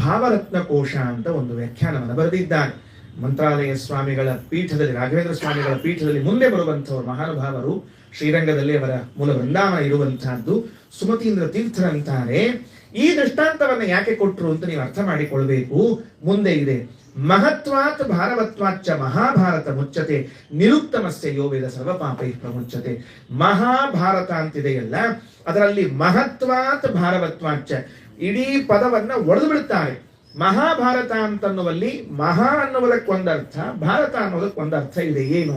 Speaker 1: ಭಾವರತ್ನ ಕೋಶ ಅಂತ ಒಂದು ವ್ಯಾಖ್ಯಾನವನ್ನು ಬರೆದಿದ್ದಾರೆ. ಮಂತ್ರಾಲಯ ಸ್ವಾಮಿಗಳ ಪೀಠದಲ್ಲಿ, ರಾಘವೇಂದ್ರ ಸ್ವಾಮಿಗಳ ಪೀಠದಲ್ಲಿ ಮುಂದೆ ಬರುವಂಥವರು ಮಹಾನುಭಾವರು. ಶ್ರೀರಂಗದಲ್ಲಿ ಅವರ ಮೂಲ ವೃಂದಾವನ ಇರುವಂತಹದ್ದು. ಸುಮತೀಂದ್ರ ತೀರ್ಥರಂತಾರೆ. ಈ ದೃಷ್ಟಾಂತವನ್ನ ಯಾಕೆ ಕೊಟ್ಟರು ಅಂತ ನೀವು ಅರ್ಥ ಮಾಡಿಕೊಳ್ಬೇಕು. ಮುಂದೆ ಇದೆ ಮಹತ್ವಾತ್ ಭಾರವತ್ವಾಚ್ಚ ಮಹಾಭಾರತ ಮುಚ್ಚತೆ ನಿರುಕ್ತಮಸ್ಯ ಯೋ ವೇದ ಸರ್ವಪಾಪೈ ಪ್ರಮುಚ್ಚತೆ. ಮಹಾಭಾರತ ಅಂತಿದೆಯಲ್ಲ, ಅದರಲ್ಲಿ ಮಹತ್ವಾತ್ ಭಾರವತ್ವಾಚ್ಚ ಇಡೀ ಪದವನ್ನ ಒಡೆದು ಬಿಡುತ್ತಾರೆ. ಮಹಾಭಾರತ ಅಂತನ್ನುವಲ್ಲಿ ಮಹಾ ಅನ್ನುವುದಕ್ಕೆ ಒಂದರ್ಥ, ಭಾರತ ಅನ್ನೋದಕ್ಕೆ ಒಂದರ್ಥ ಇದೆ. ಏನು?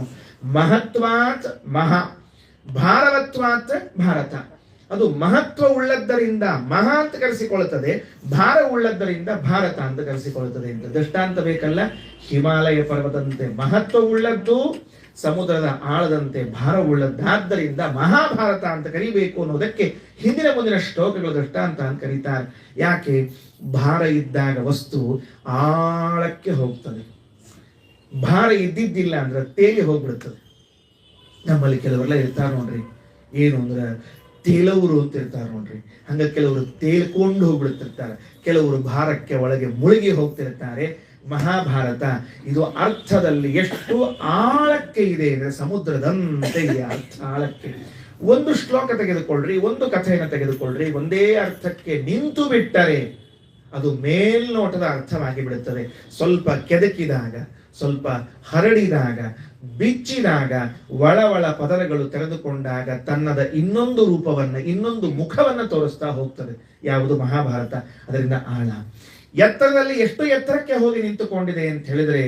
Speaker 1: ಮಹತ್ವಾತ್ ಮಹಾ, ಭಾರವತ್ವಾತ್ ಭಾರತ. ಅದು ಮಹತ್ವ ಉಳ್ಳದ್ದರಿಂದ ಮಹಾ ಅಂತ ಕರೆಸಿಕೊಳ್ಳುತ್ತದೆ, ಭಾರ ಉಳ್ಳದ್ದರಿಂದ ಭಾರತ ಅಂತ ಕರೆಸಿಕೊಳ್ಳುತ್ತದೆ ಅಂತ ದೃಷ್ಟಾಂತ ಬೇಕಲ್ಲ. ಹಿಮಾಲಯ ಪರ್ವತದಂತೆ ಮಹತ್ವ ಉಳ್ಳದ್ದು, ಸಮುದ್ರದ ಆಳದಂತೆ ಭಾರ ಉಳ್ಳದ್ದಾದ್ದರಿಂದ ಮಹಾಭಾರತ ಅಂತ ಕರಿಬೇಕು ಅನ್ನೋದಕ್ಕೆ ಹಿಂದಿನ ಮುಂದಿನ ಶ್ಲೋಕಗಳು ದೃಷ್ಟಾಂತ ಅಂತ ಕರೀತಾರೆ. ಯಾಕೆ? ಭಾರ ಇದ್ದಾಗ ವಸ್ತು ಆಳಕ್ಕೆ ಹೋಗ್ತದೆ, ಭಾರ ಇದ್ದಿದ್ದಿಲ್ಲ ಅಂದ್ರೆ ತೇಲಿ ಹೋಗ್ಬಿಡ್ತದೆ. ನಮ್ಮಲ್ಲಿ ಕೆಲವರೆಲ್ಲ ಇರ್ತಾರೆ ನೋಡ್ರಿ, ಏನು ಅಂದ್ರೆ ತೇಲವರು ಅಂತ ಇರ್ತಾರೆ ನೋಡ್ರಿ. ಹಂಗ ಕೆಲವರು ತೇಲ್ಕೊಂಡು ಹೋಗ್ಬಿಡ್ತಿರ್ತಾರೆ, ಕೆಲವರು ಭಾರಕ್ಕೆ ಒಳಗೆ ಮುಳುಗಿ ಹೋಗ್ತಿರ್ತಾರೆ. ಮಹಾಭಾರತ ಇದು ಅರ್ಥದಲ್ಲಿ ಎಷ್ಟು ಆಳಕ್ಕೆ ಇದೆ ಅಂದ್ರೆ ಸಮುದ್ರದಂತೆ ಇದೆ ಅರ್ಥ, ಆಳಕ್ಕೆ. ಒಂದು ಶ್ಲೋಕ ತೆಗೆದುಕೊಳ್ಳ್ರಿ, ಒಂದು ಕಥೆಯನ್ನು ತೆಗೆದುಕೊಳ್ಳ್ರಿ, ಒಂದೇ ಅರ್ಥಕ್ಕೆ ನಿಂತು ಬಿಟ್ಟರೆ ಅದು ಮೇಲ್ನೋಟದ ಅರ್ಥವಾಗಿ ಬಿಡುತ್ತದೆ. ಸ್ವಲ್ಪ ಕೆದಕಿದಾಗ, ಸ್ವಲ್ಪ ಹರಡಿದಾಗ, ಬಿಚ್ಚಿದಾಗ, ಒಳ ಪದರಗಳು ತೆರೆದುಕೊಂಡಾಗ ತನ್ನದ ಇನ್ನೊಂದು ರೂಪವನ್ನ, ಇನ್ನೊಂದು ಮುಖವನ್ನ ತೋರಿಸ್ತಾ ಹೋಗ್ತದೆ. ಯಾವುದು? ಮಹಾಭಾರತ. ಅದರಿಂದ ಆಳ. ಎತ್ತರದಲ್ಲಿ ಎಷ್ಟು ಎತ್ತರಕ್ಕೆ ಹೋಗಿ ನಿಂತುಕೊಂಡಿದೆ ಅಂತ ಹೇಳಿದ್ರೆ,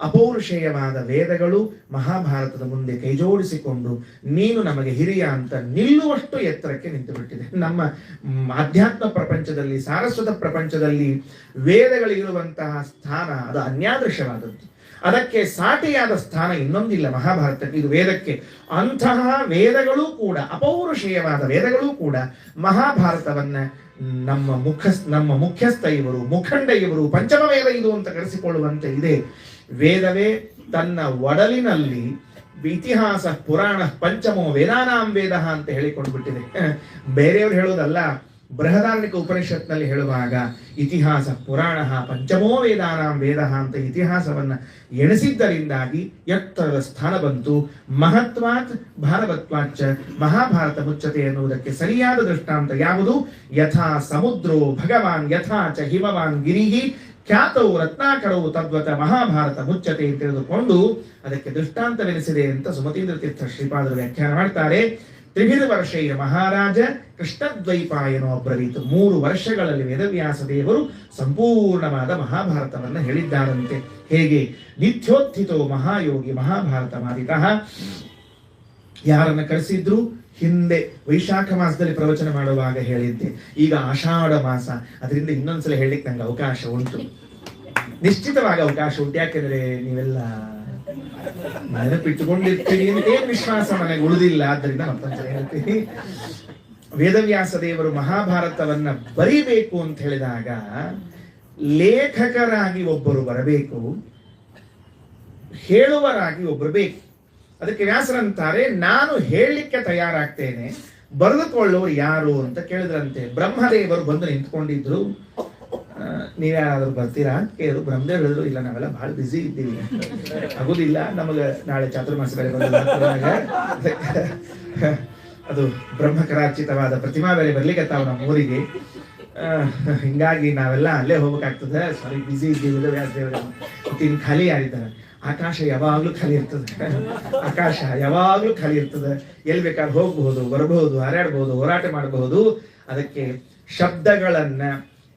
Speaker 1: ಅಪೌರುಷೇಯವಾದ ವೇದಗಳು ಮಹಾಭಾರತದ ಮುಂದೆ ಕೈಜೋಡಿಸಿಕೊಂಡು ನೀನು ನಮಗೆ ಹಿರಿಯ ಅಂತ ನಿಲ್ಲುವಷ್ಟು ಎತ್ತರಕ್ಕೆ ನಿಂತು ಬಿಟ್ಟಿದೆ. ನಮ್ಮ ಆಧ್ಯಾತ್ಮ ಪ್ರಪಂಚದಲ್ಲಿ, ಸಾರಸ್ವತ ಪ್ರಪಂಚದಲ್ಲಿ ವೇದಗಳಿರುವಂತಹ ಸ್ಥಾನ ಅದು ಅನ್ಯಾದೃಶವಾದದ್ದು. ಅದಕ್ಕೆ ಸಾಟಿಯಾದ ಸ್ಥಾನ ಇನ್ನೊಂದಿಲ್ಲ ಮಹಾಭಾರತಕ್ಕೆ. ಇದು ವೇದಕ್ಕೆ. ಅಂತಹ ವೇದಗಳು ಕೂಡ, ಅಪೌರುಷೇಯವಾದ ವೇದಗಳು ಕೂಡ ಮಹಾಭಾರತವನ್ನ ನಮ್ಮ ಮುಖ್ಯಸ್ಥ ಇವರು, ಮುಖಂಡ ಇವರು, ಪಂಚಮ ವೇದ ಇದು ಅಂತ ಕರೆಸಿಕೊಳ್ಳುವಂತೆ ಇದೆ. ವೇದವೇ ತನ್ನ ಒಡಲಿನಲ್ಲಿ ಇತಿಹಾಸ ಪುರಾಣ ಪಂಚಮೋ ವೇದಾನಾಂ ವೇದ ಅಂತ ಹೇಳಿಕೊಂಡು ಬಿಟ್ಟಿದೆ. ಬೇರೆಯವರು ಹೇಳೋದಲ್ಲ, ಬೃಹದಾರಣಿಕ ಉಪನಿಷತ್ನಲ್ಲಿ ಹೇಳುವಾಗ ಇತಿಹಾಸ ಪುರಾಣ ಪಂಚಮೋ ವೇದಾನಾಂ ವೇದ ಅಂತ ಇತಿಹಾಸವನ್ನ ಎಣಿಸಿದ್ದರಿಂದಾಗಿ ಎತ್ತರದ ಸ್ಥಾನ ಬಂತು. ಮಹತ್ವಾತ್ ಭಾರವತ್ವಾಚ ಮಹಾಭಾರತ ಮುಚ್ಚತೆ ಎನ್ನುವುದಕ್ಕೆ ಸರಿಯಾದ ದೃಷ್ಟಾಂತ ಯಾವುದು? ಯಥಾ ಸಮುದ್ರೋ ಭಗವಾನ್ ಯಥಾ ಚ ಹಿಮವಾನ್ ಗಿರಿಹಿ ಖ್ಯಾತವು ರತ್ನಾಕರವು ತದ್ವತ ಮಹಾಭಾರತ ಮುಚ್ಚತೆ ಅಂತ ತಿಳಿದುಕೊಂಡು ಅದಕ್ಕೆ ದೃಷ್ಟಾಂತವೆನಿಸಿದೆ ಅಂತ ಸುಮತೀಂದ್ರ ತೀರ್ಥ ಶ್ರೀಪಾದರು ವ್ಯಾಖ್ಯಾನ ಮಾಡ್ತಾರೆ. ತ್ರಿಭಿದ ವರ್ಷೈರ ಮಹಾರಾಜ ಕೃಷ್ಣದ್ವೈಪಾಯನೋ ಅಬ್ರವೀತ್. 3 ವರ್ಷಗಳಲ್ಲಿ ವೇದವ್ಯಾಸ ದೇವರು ಸಂಪೂರ್ಣವಾದ ಮಹಾಭಾರತವನ್ನು ಹೇಳಿದ್ದಾರಂತೆ. ಹೇಗೆ? ನಿತ್ಯೋತ್ಥಿತೋ ಮಹಾಯೋಗಿ ಮಹಾಭಾರತ ಮಾದಿತಃ. ಯಾರನ್ನ ಕರೆಸಿದ್ರು? ಹಿಂದೆ ವೈಶಾಖ ಮಾಸದಲ್ಲಿ ಪ್ರವಚನ ಮಾಡುವಾಗ ಹೇಳಿದ್ದೆ. ಈಗ ಆಷಾಢ ಮಾಸ, ಅದರಿಂದ ಇನ್ನೊಂದ್ಸಲ ಹೇಳಲಿಕ್ಕೆ ನಂಗೆ ಅವಕಾಶ ಉಂಟು, ನಿಶ್ಚಿತವಾಗಿ ಅವಕಾಶ ಉಂಟು. ಯಾಕೆಂದ್ರೆ ನೀವೆಲ್ಲ ನೆನಪಿಟ್ಟುಕೊಂಡಿರ್ತೀರಿ ಅಂತ ಏನ್ ವಿಶ್ವಾಸ ನನಗೆ ಉಳಿದಿಲ್ಲ, ಆದ್ದರಿಂದ ಮತ್ತೊಂದ್ಸಲ ಹೇಳ್ತೀನಿ. ವೇದವ್ಯಾಸ ದೇವರು ಮಹಾಭಾರತವನ್ನ ಬರೀಬೇಕು ಅಂತ ಹೇಳಿದಾಗ ಲೇಖಕರಾಗಿ ಒಬ್ಬರು ಬರಬೇಕು, ಹೇಳುವರಾಗಿ ಒಬ್ಬರು ಬೇಕು. ಅದಕ್ಕೆ ವ್ಯಾಸರಂತಾರೆ, ನಾನು ಹೇಳಲಿಕ್ಕೆ ತಯಾರಾಗ್ತೇನೆ, ಬರೆದುಕೊಳ್ಳೋರು ಯಾರು ಅಂತ ಕೇಳಿದ್ರಂತೆ. ಬ್ರಹ್ಮದೇವರು ಬಂದು ನಿಂತ್ಕೊಂಡಿದ್ರು. ನೀವ್ಯಾರಾದ್ರೂ ಬರ್ತೀರಾ ಅಂತ ಕೇಳಿದ್ರು. ಬ್ರಹ್ಮದೇವರು ಹೇಳಿದ್ರು, ಇಲ್ಲ ನಾವೆಲ್ಲ ಬಹಳ ಬ್ಯುಸಿ ಇದ್ದೀವಿ, ಆಗುದಿಲ್ಲ, ನಮಗೆ ನಾಳೆ ಚಾತುರ್ಮಾಸ ಬೇರೆ ಬಂದಾಗ ಅದು ಬ್ರಹ್ಮಕರಾಚಿತವಾದ ಪ್ರತಿಮಾ ಬೇರೆ ಬರ್ಲಿಕ್ಕೆ ತಾವು ನಮ್ಮ ಊರಿಗೆ, ಹಿಂಗಾಗಿ ನಾವೆಲ್ಲ ಅಲ್ಲೇ ಹೋಗ್ಬೇಕಾಗ್ತದೆ, ಸಾರಿ ಬ್ಯುಸಿ ಇದ್ದೀವಿ. ವ್ಯಾಸ ದೇವರ ಇನ್ನು ಖಾಲಿ ಯಾರಿದ್ದಾರೆ? ಆಕಾಶ ಯಾವಾಗ್ಲೂ ಖಾಲಿ ಇರ್ತದೆ, ಆಕಾಶ ಯಾವಾಗ್ಲೂ ಖಾಲಿ ಇರ್ತದೆ, ಎಲ್ಲಿ ಬೇಕಾದ್ರೆ ಹೋಗಬಹುದು, ಬರಬಹುದು, ಹಾರಾಡಬಹುದು, ಹೋರಾಟ ಮಾಡಬಹುದು. ಅದಕ್ಕೆ ಶಬ್ದಗಳನ್ನ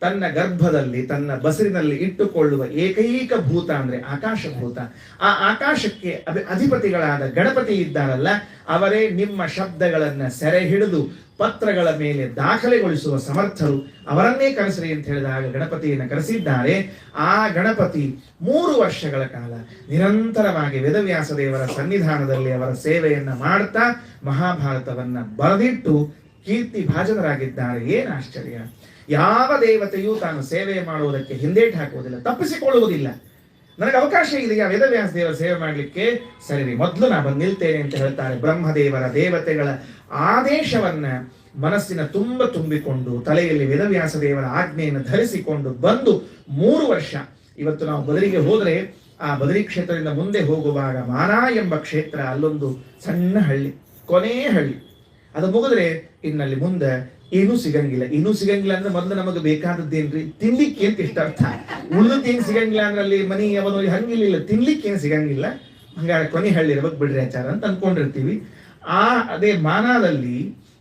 Speaker 1: ತನ್ನ ಗರ್ಭದಲ್ಲಿ ತನ್ನ ಬಸರಿನಲ್ಲಿ ಇಟ್ಟುಕೊಳ್ಳುವ ಏಕೈಕ ಭೂತ ಅಂದ್ರೆ ಆಕಾಶಭೂತ. ಆ ಆಕಾಶಕ್ಕೆ ಅಧಿಪತಿಗಳಾದ ಗಣಪತಿ ಇದ್ದಾರಲ್ಲ, ಅವರೇ ನಿಮ್ಮ ಶಬ್ದಗಳನ್ನ ಸೆರೆ ಹಿಡಿದು ಪತ್ರಗಳ ಮೇಲೆ ದಾಖಲೆಗೊಳಿಸುವ ಸಮರ್ಥರು. ಅವರನ್ನೇ ಕರೆಸ್ರಿ ಅಂತ ಹೇಳಿದಾಗ ಗಣಪತಿಯನ್ನು ಕರೆಸಿದ್ದಾರೆ. ಆ ಗಣಪತಿ 3 ವರ್ಷಗಳ ಕಾಲ ನಿರಂತರವಾಗಿ ವೇದವ್ಯಾಸ ದೇವರ ಸನ್ನಿಧಾನದಲ್ಲಿ ಅವರ ಸೇವೆಯನ್ನ ಮಾಡ್ತಾ ಮಹಾಭಾರತವನ್ನ ಬರೆದಿಟ್ಟು ಕೀರ್ತಿ ಭಾಜನರಾಗಿದ್ದಾರೆ. ಏನ್ ಆಶ್ಚರ್ಯ! ಯಾವ ದೇವತೆಯೂ ತಾನು ಸೇವೆ ಮಾಡುವುದಕ್ಕೆ ಹಿಂದೇಟು ಹಾಕುವುದಿಲ್ಲ, ತಪ್ಪಿಸಿಕೊಳ್ಳುವುದಿಲ್ಲ. ನನಗೆ ಅವಕಾಶ ಇದೆಯಾ ವೇದವ್ಯಾಸ ದೇವರ ಸೇವೆ ಮಾಡಲಿಕ್ಕೆ? ಸರಿ, ಮೊದಲು ನಾ ಬಂದು ನಿಲ್ತೇನೆ ಅಂತ ಹೇಳ್ತಾರೆ. ಬ್ರಹ್ಮದೇವರ ದೇವತೆಗಳ ಆದೇಶವನ್ನ ಮನಸ್ಸಿನ ತುಂಬಿಕೊಂಡು ತಲೆಯಲ್ಲಿ ವೇದವ್ಯಾಸ ದೇವರ ಆಜ್ಞೆಯನ್ನು ಧರಿಸಿಕೊಂಡು ಬಂದು 3 ವರ್ಷ. ಇವತ್ತು ನಾವು ಬದರಿಗೆ ಹೋದ್ರೆ ಆ ಬದರಿ ಕ್ಷೇತ್ರದಿಂದ ಮುಂದೆ ಹೋಗುವಾಗ ಮಾನಾ ಎಂಬ ಕ್ಷೇತ್ರ, ಅಲ್ಲೊಂದು ಸಣ್ಣ ಹಳ್ಳಿ, ಕೊನೆ ಹಳ್ಳಿ. ಅದು ಮುಗಿದ್ರೆ ಇನ್ನಲ್ಲಿ ಮುಂದೆ ಏನೂ ಸಿಗಂಗಿಲ್ಲ. ಏನೂ ಸಿಗಂಗಿಲ್ಲ ಅಂದ್ರೆ ಮೊದಲು ನಮಗೆ ಬೇಕಾದದ್ದೇನ್ರಿ? ತಿನ್ಲಿಕ್ಕೆ ಅಂತ ಇಷ್ಟ ಅರ್ಥ. ಉಳಿದದ್ದು ಏನ್ ಸಿಗಂಗಿಲ್ಲ ಅಂದ್ರೆ ಅಲ್ಲಿ ಮನಿ ಅವನು ಹಂಗಿಲ್ಲ, ತಿನ್ಲಿಕ್ಕೆ ಏನ್ ಸಿಗಂಗಿಲ್ಲ. ಹಂಗಾರೆ ಕೊನೆ ಹಳ್ಳಿ ಇರಬೇಕು ಬಿಡ್ರಿ ಆಚಾರ ಅಂತ ಅನ್ಕೊಂಡಿರ್ತೀವಿ. ಅದೇ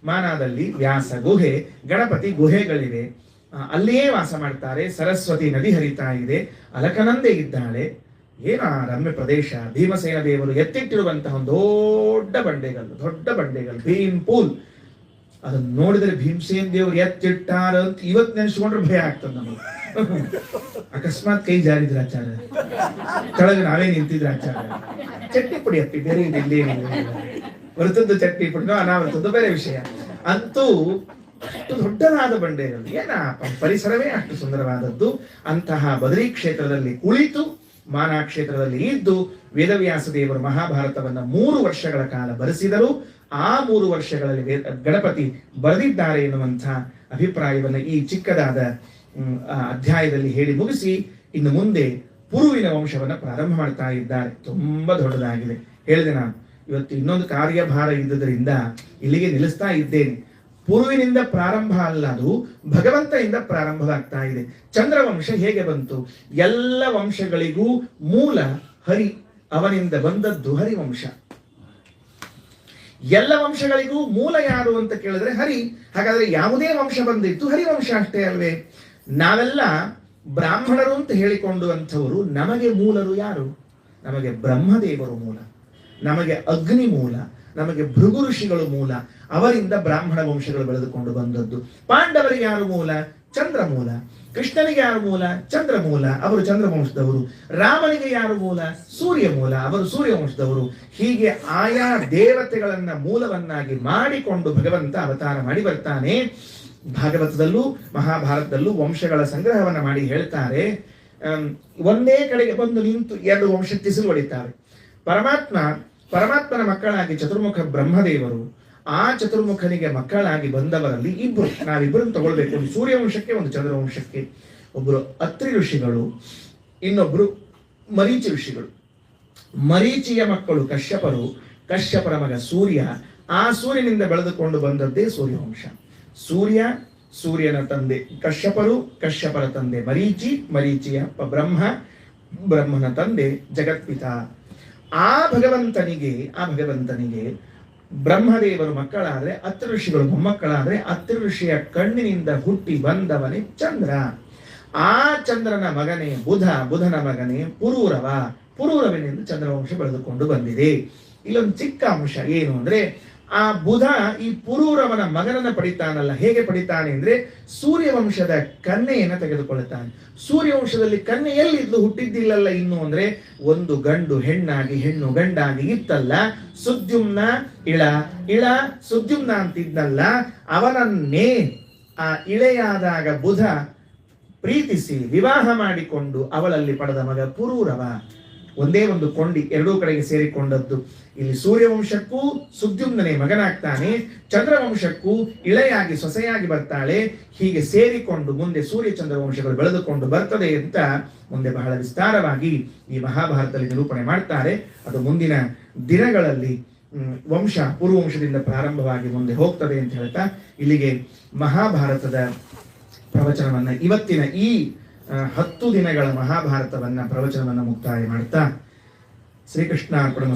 Speaker 1: ಮಾನಾದಲ್ಲಿ ವ್ಯಾಸ ಗುಹೆ, ಗಣಪತಿ ಗುಹೆಗಳಿವೆ, ಅಲ್ಲಿಯೇ ವಾಸ ಮಾಡ್ತಾರೆ. ಸರಸ್ವತಿ ನದಿ ಹರಿತಾ ಇದೆ, ಅಲಕನಂದೆ ಇದ್ದಾಳೆ. ಏನ ರಮ್ಯ ಪ್ರದೇಶ. ಭೀಮಸೇನ ದೇವರು ಎತ್ತಿಟ್ಟಿರುವಂತಹ ಒಂದು ದೊಡ್ಡ ಬಂಡೆಗಲ್ಲು ಭೀಮ್ ಪೂಲ್. ಅದನ್ನ ನೋಡಿದ್ರೆ ಭೀಮಸೇನ್ ದೇವರು ಎತ್ತಿಟ್ಟಾರ ಅಂತ ಇವತ್ತು ನೆನೆಸ್ಕೊಂಡ್ರೆ ಭಯ ಆಗ್ತದೆ ನಮಗೆ. ಅಕಸ್ಮಾತ್ ಕೈ ಜಾರಿದ್ರ ಆಚಾರ, ಕೆಳಗೆ ನಾವೇ ನಿಂತಿದ್ರ ಆಚಾರ, ಚಟ್ನಿ ಪುಡಿ ಅಪ್ಪಿ ಬೇರೆ ಇಲ್ಲಿ ಬರುತ್ತದ್ದು ಚಟ್ನಿ ಪುಡಿನೋ ಅನಾವರ್ತದ್ದು ಬೇರೆ ವಿಷಯ. ಅಂತೂ ಅಷ್ಟು ದೊಡ್ಡದಾದ ಬಂಡೆಗಳು, ಏನ ಪರಿಸರವೇ ಅಷ್ಟು ಸುಂದರವಾದದ್ದು. ಅಂತಹ ಬದರಿ ಕ್ಷೇತ್ರದಲ್ಲಿ ಕುಳಿತು ಮಾನಾ ಕ್ಷೇತ್ರದಲ್ಲಿ ಇದ್ದು ವೇದವ್ಯಾಸ ದೇವರು ಮಹಾಭಾರತವನ್ನ 3 ವರ್ಷಗಳ ಕಾಲ ಬರೆಸಿದರು. ಆ 3 ವರ್ಷಗಳಲ್ಲಿ ಗಣಪತಿ ಬರೆದಿದ್ದಾರೆ ಎನ್ನುವಂಥ ಅಭಿಪ್ರಾಯವನ್ನು ಈ ಚಿಕ್ಕದಾದ ಅಧ್ಯಾಯದಲ್ಲಿ ಹೇಳಿ ಮುಗಿಸಿ ಇನ್ನು ಮುಂದೆ ಪುರುವಿನ ವಂಶವನ್ನ ಪ್ರಾರಂಭ ಮಾಡ್ತಾ ಇದ್ದಾರೆ. ತುಂಬಾ ದೊಡ್ಡದಾಗಿದೆ. ಹೇಳಿದೆ ನಾನು, ಇವತ್ತು ಇನ್ನೊಂದು ಕಾರ್ಯಭಾರ ಇದ್ದುದರಿಂದ ಇಲ್ಲಿಗೆ ನಿಲ್ಲಿಸ್ತಾ ಇದ್ದೇನೆ. ಪುರುವಿನಿಂದ ಪ್ರಾರಂಭ ಅಲ್ಲ, ಅದು ಭಗವಂತನಿಂದ ಪ್ರಾರಂಭವಾಗ್ತಾ ಇದೆ. ಚಂದ್ರವಂಶ ಹೇಗೆ ಬಂತು? ಎಲ್ಲ ವಂಶಗಳಿಗೂ ಮೂಲ ಹರಿ, ಅವನಿಂದ ಬಂದದ್ದು ಹರಿವಂಶ. ಎಲ್ಲ ವಂಶಗಳಿಗೂ ಮೂಲ ಯಾರು ಅಂತ ಕೇಳಿದ್ರೆ ಹರಿ. ಹಾಗಾದ್ರೆ ಯಾವುದೇ ವಂಶ ಬಂದಿತ್ತು ಹರಿವಂಶ ಅಷ್ಟೇ ಅಲ್ವೇ? ನಾವೆಲ್ಲ ಬ್ರಾಹ್ಮಣರು ಅಂತ ಹೇಳಿಕೊಂಡುವಂಥವರು. ನಮಗೆ ಮೂಲರು ಯಾರು? ನಮಗೆ ಬ್ರಹ್ಮದೇವರು ಮೂಲ, ನಮಗೆ ಅಗ್ನಿ ಮೂಲ, ನಮಗೆ ಭೃಗು ಋಷಿಗಳು ಮೂಲ. ಅವರಿಂದ ಬ್ರಾಹ್ಮಣ ವಂಶಗಳು ಬೆಳೆದುಕೊಂಡು ಬಂದದ್ದು. ಪಾಂಡವರಿಗೆ ಯಾರು ಮೂಲ? ಚಂದ್ರ ಮೂಲ. ಕೃಷ್ಣನಿಗೆ ಯಾರು ಮೂಲ? ಚಂದ್ರ ಮೂಲ, ಅವರು ಚಂದ್ರ ವಂಶದವರು. ರಾಮನಿಗೆ ಯಾರು ಮೂಲ? ಸೂರ್ಯ ಮೂಲ, ಅವರು ಸೂರ್ಯ ವಂಶದವರು. ಹೀಗೆ ಆಯಾ ದೇವತೆಗಳನ್ನ ಮೂಲವನ್ನಾಗಿ ಮಾಡಿಕೊಂಡು ಭಗವಂತ ಅವತಾರ ಮಾಡಿ ಬರ್ತಾನೆ. ಭಾಗವತದಲ್ಲೂ ಮಹಾಭಾರತದಲ್ಲೂ ವಂಶಗಳ ಸಂಗ್ರಹವನ್ನ ಮಾಡಿ ಹೇಳ್ತಾರೆ. ಒಂದೇ ಕಡೆಗೆ ಬಂದು ನಿಂತು 2 ವಂಶ ಟಿಸಿಲು ಹೊಡಿತಾರೆ. ಪರಮಾತ್ಮನ ಮಕ್ಕಳಾಗಿ ಚತುರ್ಮುಖ ಬ್ರಹ್ಮದೇವರು, ಆ ಚತುರ್ಮುಖನಿಗೆ ಮಕ್ಕಳಾಗಿ ಬಂದವರಲ್ಲಿ ಇಬ್ರು, ನಾವಿಬ್ಬರನ್ನು ತಗೊಳ್ಬೇಕು. ಒಂದು ಸೂರ್ಯವಂಶಕ್ಕೆ, ಒಂದು ಚಂದ್ರವಂಶಕ್ಕೆ. ಒಬ್ರು ಅತ್ರಿ ಋಷಿಗಳು, ಇನ್ನೊಬ್ರು ಮರೀಚಿ ಋಷಿಗಳು. ಮರೀಚಿಯ ಮಕ್ಕಳು ಕಶ್ಯಪರು, ಕಶ್ಯಪರ ಮಗ ಸೂರ್ಯ. ಆ ಸೂರ್ಯನಿಂದ ಬೆಳೆದುಕೊಂಡು ಬಂದದ್ದೇ ಸೂರ್ಯವಂಶ. ಸೂರ್ಯನ ತಂದೆ ಕಶ್ಯಪರು, ಕಶ್ಯಪರ ತಂದೆ ಮರೀಚಿ, ಮರೀಚಿಯ ಬ್ರಹ್ಮ, ಬ್ರಹ್ಮನ ತಂದೆ ಜಗತ್ಪಿತ. ಆ ಭಗವಂತನಿಗೆ ಬ್ರಹ್ಮದೇವರು ಮಕ್ಕಳಾದ್ರೆ, ಅತ್ರಿ ಋಷಿಗಳು ಮೊಮ್ಮಕ್ಕಳಾದ್ರೆ, ಅತ್ರಿ ಋಷಿಯ ಕಣ್ಣಿನಿಂದ ಹುಟ್ಟಿ ಬಂದವನೇ ಚಂದ್ರ. ಆ ಚಂದ್ರನ ಮಗನೇ ಬುಧನ ಮಗನೇ ಪುರೂರವನಿಂದ ಚಂದ್ರವಂಶ ಬೆಳೆದುಕೊಂಡು ಬಂದಿದೆ. ಇಲ್ಲೊಂದು ಚಿಕ್ಕ ಅಂಶ ಏನು ಅಂದ್ರೆ, ಆ ಬುಧ ಈ ಪುರೂರವನ ಮಗನನ್ನ ಪಡಿತಾನಲ್ಲ. ಹೇಗೆ ಪಡಿತಾನೆ ಅಂದ್ರೆ, ಸೂರ್ಯವಂಶದ ಕನ್ಯೆಯನ್ನ ತೆಗೆದುಕೊಳ್ಳುತ್ತಾನೆ. ಸೂರ್ಯವಂಶದಲ್ಲಿ ಕನ್ಯೆ ಎಲ್ಲಿದ್ಲು, ಹುಟ್ಟಿದ್ದಿಲ್ಲಲ್ಲ ಇನ್ನು ಅಂದ್ರೆ, ಒಂದು ಗಂಡು ಹೆಣ್ಣಾಗಿ, ಹೆಣ್ಣು ಗಂಡಾಗಿ ಇತ್ತಲ್ಲ. ಇಳ ಸುದ್ಯುಮ್ನ ಅಂತಿದ್ನಲ್ಲ, ಅವನನ್ನೇ ಆ ಇಳೆಯಾದಾಗ ಬುಧ ಪ್ರೀತಿಸಿ ವಿವಾಹ ಮಾಡಿಕೊಂಡು ಅವಳಲ್ಲಿ ಪಡೆದ ಮಗ ಪುರೂರವ. ಒಂದೇ ಒಂದು ಕೊಂಡಿ ಎರಡೂ ಕಡೆಗೆ ಸೇರಿಕೊಂಡದ್ದು. ಇಲ್ಲಿ ಸೂರ್ಯವಂಶಕ್ಕೂ ಸುದ್ಯುಮ್ನೇ ಮಗನಾಗ್ತಾನೆ, ಚಂದ್ರವಂಶಕ್ಕೂ ಇಳೆಯಾಗಿ ಸೊಸೆಯಾಗಿ ಬರ್ತಾಳೆ. ಹೀಗೆ ಸೇರಿಕೊಂಡು ಮುಂದೆ ಸೂರ್ಯ ಚಂದ್ರವಂಶಗಳು ಬೆಳೆದುಕೊಂಡು ಬರ್ತದೆ ಅಂತ ಮುಂದೆ ಬಹಳ ವಿಸ್ತಾರವಾಗಿ ಈ ಮಹಾಭಾರತದಲ್ಲಿ ನಿರೂಪಣೆ ಮಾಡ್ತಾರೆ. ಅದು ಮುಂದಿನ ದಿನಗಳಲ್ಲಿ ಪೂರ್ವವಂಶದಿಂದ ಪ್ರಾರಂಭವಾಗಿ ಮುಂದೆ ಹೋಗ್ತದೆ ಅಂತ ಹೇಳ್ತಾ ಇಲ್ಲಿಗೆ ಮಹಾಭಾರತದ ಪ್ರವಚನವನ್ನ, ಇವತ್ತಿನ ಈ 10 ದಿನಗಳ ಮಹಾಭಾರತವನ್ನ ಪ್ರವಚನವನ್ನ ಮುಕ್ತಾಯ ಮಾಡ್ತಾ ಶ್ರೀಕೃಷ್ಣ ಅರ್ಪಣ.